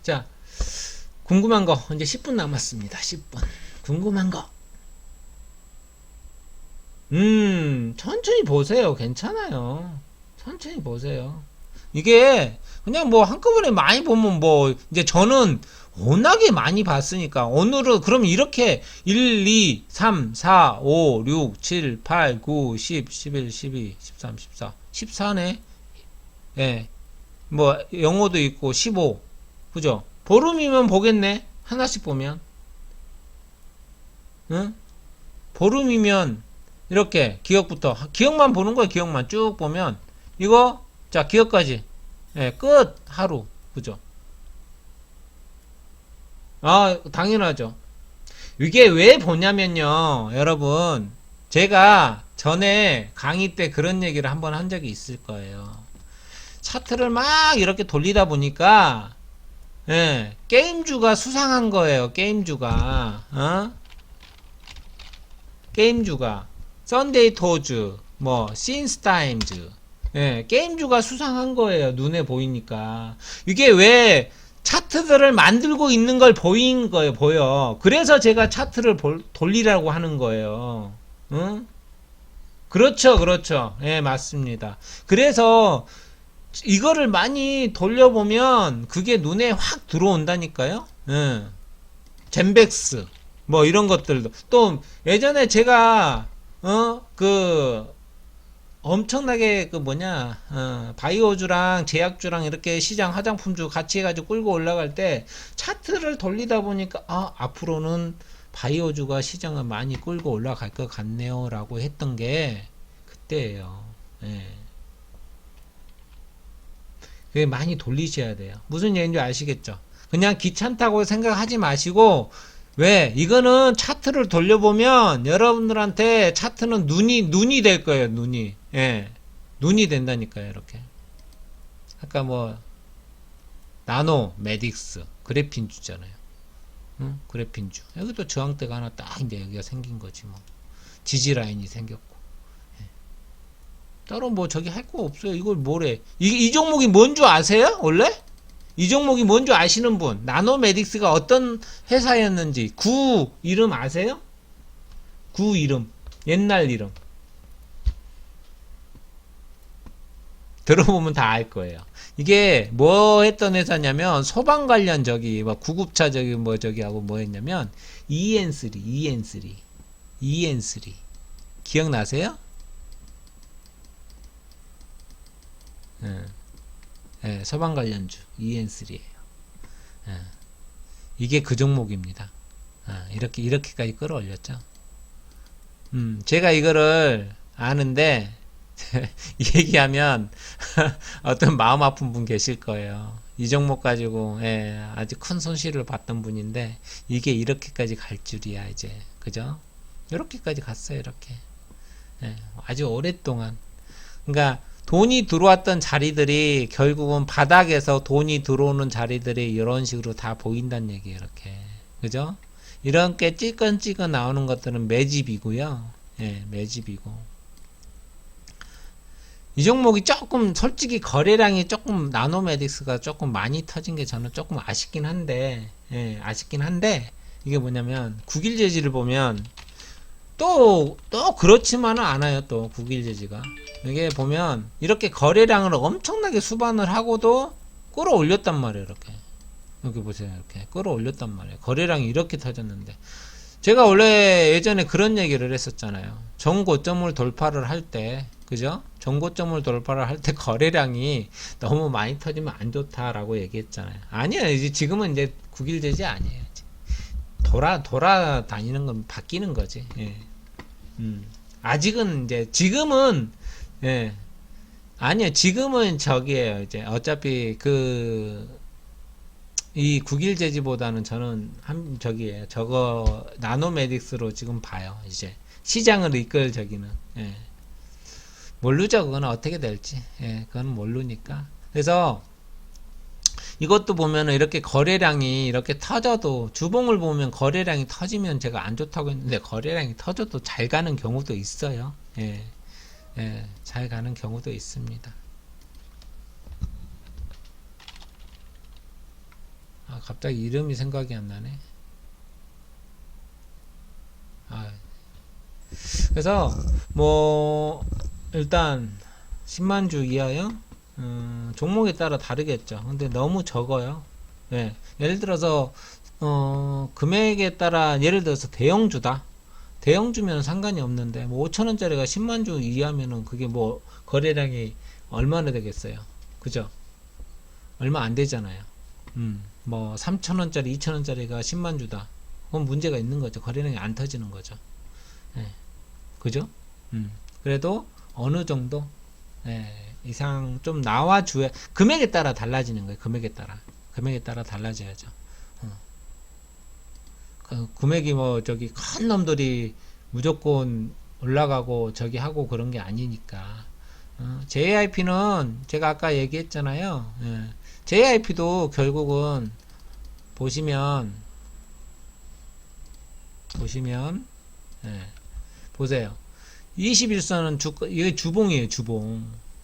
자, 궁금한 거 이제 10분 남았습니다. 10분. 궁금한 거. 천천히 보세요. 괜찮아요. 천천히 보세요. 이게 그냥 뭐 한꺼번에 많이 보면 뭐 이제 저는 워낙에 많이 봤으니까 오늘은 그럼 이렇게 1, 2, 3, 4, 5, 6, 7, 8, 9, 10, 11, 12, 13, 14, 14네. 뭐 영어도 있고 15. 그죠? 보름이면 보겠네. 하나씩 보면. 응? 보름이면 이렇게 기억만 보는 거예요. 기억만 쭉 보면 이거 자 기억까지 끝 하루 그죠? 당연하죠. 이게 왜 보냐면요, 여러분 제가 전에 강의 때 그런 얘기를 한번 한 적이 있을 거예요. 차트를 막 이렇게 돌리다 보니까 게임주가 수상한 거예요. 게임주가 썬데이 토즈 뭐 신스타임즈 게임주가 수상한 거예요. 눈에 보이니까. 이게 왜 차트들을 만들고 있는 걸 보인 거예요. 보여. 그래서 제가 차트를 돌리라고 하는 거예요. 응? 그렇죠. 맞습니다. 그래서 이거를 많이 돌려보면 그게 눈에 확 들어온다니까요. 젠백스 뭐 이런 것들도 또 예전에 제가 엄청나게 바이오주랑 제약주랑 이렇게 시장 화장품주 같이 해가지고 끌고 올라갈 때 차트를 돌리다 보니까 앞으로는 바이오주가 시장을 많이 끌고 올라갈 것 같네요 라고 했던 게 그때예요. 그게 많이 돌리셔야 돼요. 무슨 얘기인지 아시겠죠? 그냥 귀찮다고 생각하지 마시고 왜? 이거는 차트를 돌려보면 여러분들한테 차트는 눈이 될 거예요. 눈이 된다니까요. 이렇게 아까 뭐 나노 메딕스 그래핀주잖아요. 그래핀주 여기도 저항대가 하나 딱 이제 여기가 생긴 거지 뭐 지지 라인이 생겼고 따로 뭐 저기 할 거 없어요. 이걸 뭐래? 이 종목이 뭔 줄 아세요? 원래? 이 종목이 뭔 줄 아시는 분? 나노메딕스가 어떤 회사였는지 구 이름 아세요? 구 이름 옛날 이름 들어보면 다 알 거예요. 이게 뭐 했던 회사냐면 소방 관련 저기 뭐 구급차 저기 뭐 저기 하고 뭐 했냐면 EN3 기억나세요? 소방 관련주 EN3예요. 이게 그 종목입니다. 이렇게까지 끌어올렸죠. 제가 이거를 아는데 얘기하면 어떤 마음 아픈 분 계실 거예요. 이 종목 가지고 아주 큰 손실을 봤던 분인데 이게 이렇게까지 갈 줄이야 이제 그죠? 이렇게까지 갔어요. 이렇게 아주 오랫동안. 그러니까 돈이 들어왔던 자리들이 결국은 바닥에서 돈이 들어오는 자리들이 이런 식으로 다 보인다는 얘기예요. 이렇게 그죠? 이렇게 찌끈찌끈 나오는 것들은 매집이고요. 매집이고 이 종목이 조금 솔직히 거래량이 조금 나노메딕스가 조금 많이 터진 게 저는 조금 아쉽긴 한데, 예, 아쉽긴 한데 이게 뭐냐면 국일 재지를 보면 또 그렇지만은 않아요. 또 국일 재지가 이게 보면 이렇게 거래량을 엄청나게 수반을 하고도 끌어올렸단 말이에요. 이렇게 여기 보세요. 이렇게 끌어올렸단 말이에요. 거래량이 이렇게 터졌는데 제가 원래 예전에 그런 얘기를 했었잖아요. 정고점을 돌파를 할 때, 그죠? 정고점을 돌파를 할 때 거래량이 너무 많이 터지면 안 좋다라고 얘기했잖아요. 아니에요. 이제 지금은 이제 국일제지 아니에요. 돌아다니는 건 바뀌는 거지. 예. 아직은 이제 지금은 예. 아니요. 지금은 저기에요. 이제 어차피 이 국일 제지보다는 저는 저기에요. 저거 나노메딕스로 지금 봐요. 이제 시장을 이끌 저기는. 예. 모르죠. 그건 어떻게 될지. 예. 그건 모르니까. 그래서 이것도 보면은 이렇게 거래량이 이렇게 터져도 주봉을 보면 거래량이 터지면 제가 안 좋다고 했는데 거래량이 터져도 잘 가는 경우도 있어요. 예. 예. 잘 가는 경우도 있습니다. 아, 갑자기 이름이 생각이 안 나네. 아, 그래서 뭐 일단 10만 주 이하요. 종목에 따라 다르겠죠. 근데 너무 적어요. 예. 예를 들어서 금액에 따라 예를 들어서 대형주다. 대형주면 상관이 없는데 뭐 5천원짜리가 10만 주 이하면은 그게 뭐 거래량이 얼마나 되겠어요. 그죠? 얼마 안 되잖아요. 뭐 3천원짜리 2천원짜리가 10만 주다. 그건 문제가 있는 거죠. 거래량이 안 터지는 거죠. 예. 그죠? 그래도 어느 정도 예, 이상 좀 나와줘야 금액에 따라 달라지는 거예요. 금액에 따라 달라져야죠. 그 금액이 뭐 저기 큰 놈들이 무조건 올라가고 저기 하고 그런 게 아니니까. JIP는 제가 아까 얘기했잖아요. 예. JIP도 결국은 보시면 예. 보세요. 21선은 이게 주봉이에요.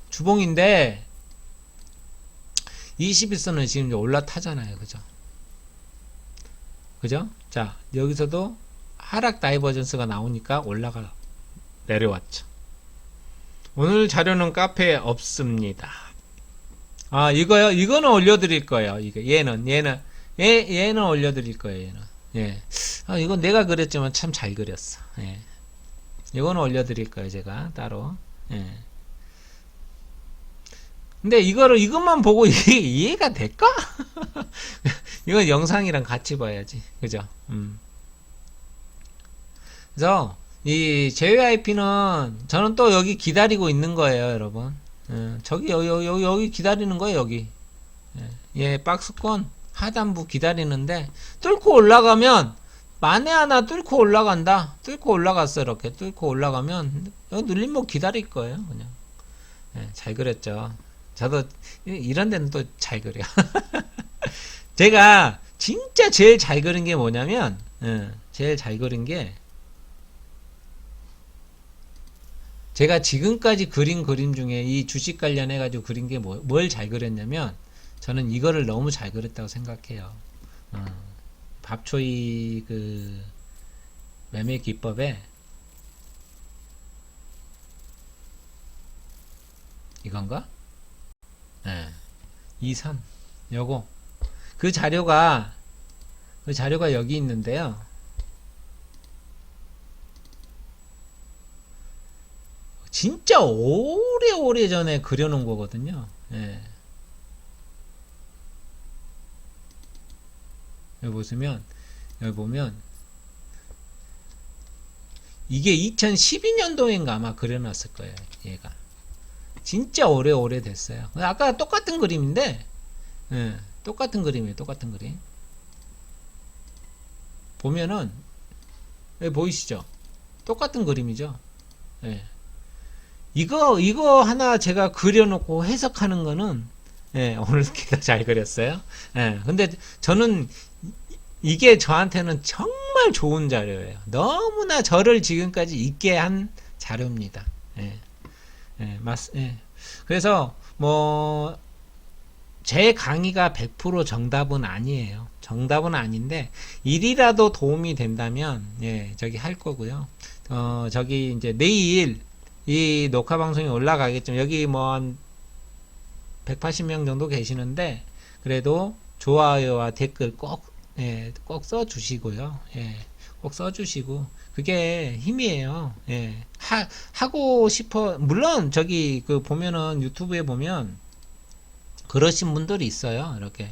주봉인데 21선은 지금 이제 올라타잖아요. 그죠? 자, 여기서도 하락 다이버전스가 나오니까 올라가 내려왔죠. 오늘 자료는 카페에 없습니다. 아, 이거요? 이거는 올려드릴 거예요. 얘는 올려드릴 거예요. 얘는. 예. 아, 이건 내가 그렸지만 참 잘 그렸어. 예. 이거는 올려드릴 거예요. 제가 따로. 예. 근데 이것만 보고 이해가 될까? 이건 영상이랑 같이 봐야지. 그죠? 그래서 이 JYP는 저는 또 여기 기다리고 있는 거예요, 여러분. 저기 여기 기다리는 거예요, 여기. 예, 박스권 하단부 기다리는데 뚫고 올라가면 만에 하나 뚫고 올라간다. 뚫고 올라갔어. 이렇게 뚫고 올라가면 여기 눌림목 기다릴 거예요, 그냥. 예, 잘 그렸죠. 저도 이런 데는 또 잘 그려. 제가 진짜 제일 잘 그린 게 뭐냐면 제일 잘 그린 게 제가 지금까지 그린 그림 중에 이 주식 관련해 가지고 그린 게 뭘 잘 그렸냐면 저는 이거를 너무 잘 그렸다고 생각해요. 밥초이 그 매매 기법에 이건가? 네. 이 선 요거 그 자료가 여기 있는데요. 진짜 오래 전에 그려놓은 거거든요. 예. 여기 보면 이게 2012년도인가 아마 그려놨을 거예요. 얘가 진짜 오래 됐어요. 아까 똑같은 그림인데 예, 똑같은 그림이에요. 똑같은 그림 보면은 여기 보이시죠? 똑같은 그림이죠. 예. 이거 하나 제가 그려놓고 해석하는 거는 예, 오늘 기가 잘 그렸어요. 예, 근데 저는 이게 저한테는 정말 좋은 자료예요. 너무나 저를 지금까지 있게 한 자료입니다. 예, 예. 그래서 뭐 제 강의가 100% 정답은 아니에요. 정답은 아닌데 일이라도 도움이 된다면 예, 저기 할 거고요. 저기 이제 내일 이 녹화 방송이 올라가겠죠. 여기 뭐 한 180명 정도 계시는데 그래도 좋아요와 댓글 꼭 예, 꼭 써주시고요. 예, 꼭 써주시고 그게 힘이에요. 예, 하고 싶어 물론 저기 그 보면은 유튜브에 보면 그러신 분들이 있어요. 이렇게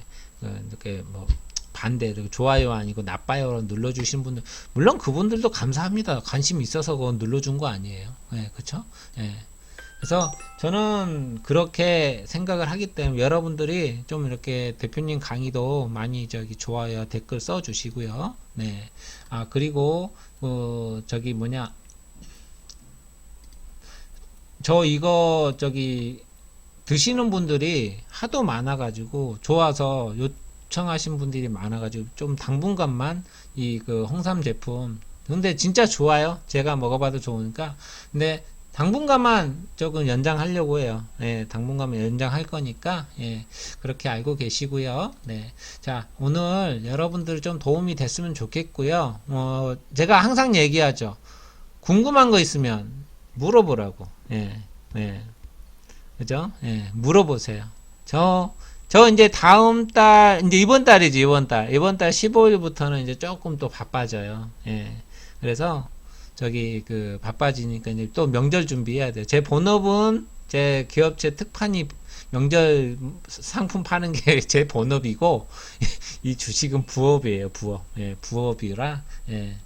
뭐 반대 좋아요 아니고 나빠요 눌러주신 분들 물론 그분들도 감사합니다. 관심 있어서 그건 눌러준 거 아니에요. 예, 그렇죠? 예. 그래서 저는 그렇게 생각을 하기 때문에 여러분들이 좀 이렇게 대표님 강의도 많이 저기 좋아요 댓글 써주시고요. 네. 아 그리고 저기 뭐냐 저 이거 저기 드시는 분들이 하도 많아가지고 좋아서 요청하신 분들이 많아가지고 좀 당분간만 이 그 홍삼 제품 근데 진짜 좋아요. 제가 먹어봐도 좋으니까 근데 당분간만 조금 연장하려고 해요. 예, 당분간만 연장할 거니까 예, 그렇게 알고 계시고요. 네, 자 오늘 여러분들 좀 도움이 됐으면 좋겠고요. 제가 항상 얘기하죠. 궁금한 거 있으면 물어보라고. 예, 예. 그죠? 예, 물어보세요. 저 이제 다음 달, 이제 이번 달이지, 이번 달 15일부터는 이제 조금 또 바빠져요. 예. 그래서, 저기, 바빠지니까 이제 또 명절 준비해야 돼요. 제 본업은 제 기업체 특판이 명절 상품 파는 게 제 본업이고, 이 주식은 부업이에요, 부업. 예, 부업이라, 예.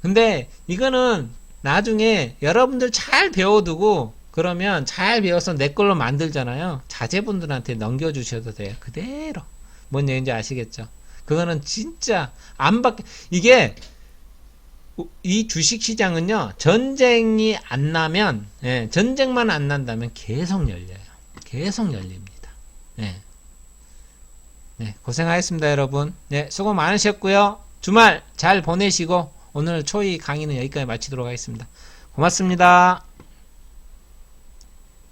근데 이거는 나중에 여러분들 잘 배워두고, 그러면 잘 배워서 내 걸로 만들잖아요. 자제분들한테 넘겨주셔도 돼요. 그대로. 뭔 얘기인지 아시겠죠? 그거는 진짜 이게 이 주식시장은요. 전쟁이 안 나면 예, 전쟁만 안 난다면 계속 열려요. 계속 열립니다. 예. 네, 고생하셨습니다 여러분. 네, 수고 많으셨고요. 주말 잘 보내시고 오늘 초이 강의는 여기까지 마치도록 하겠습니다. 고맙습니다.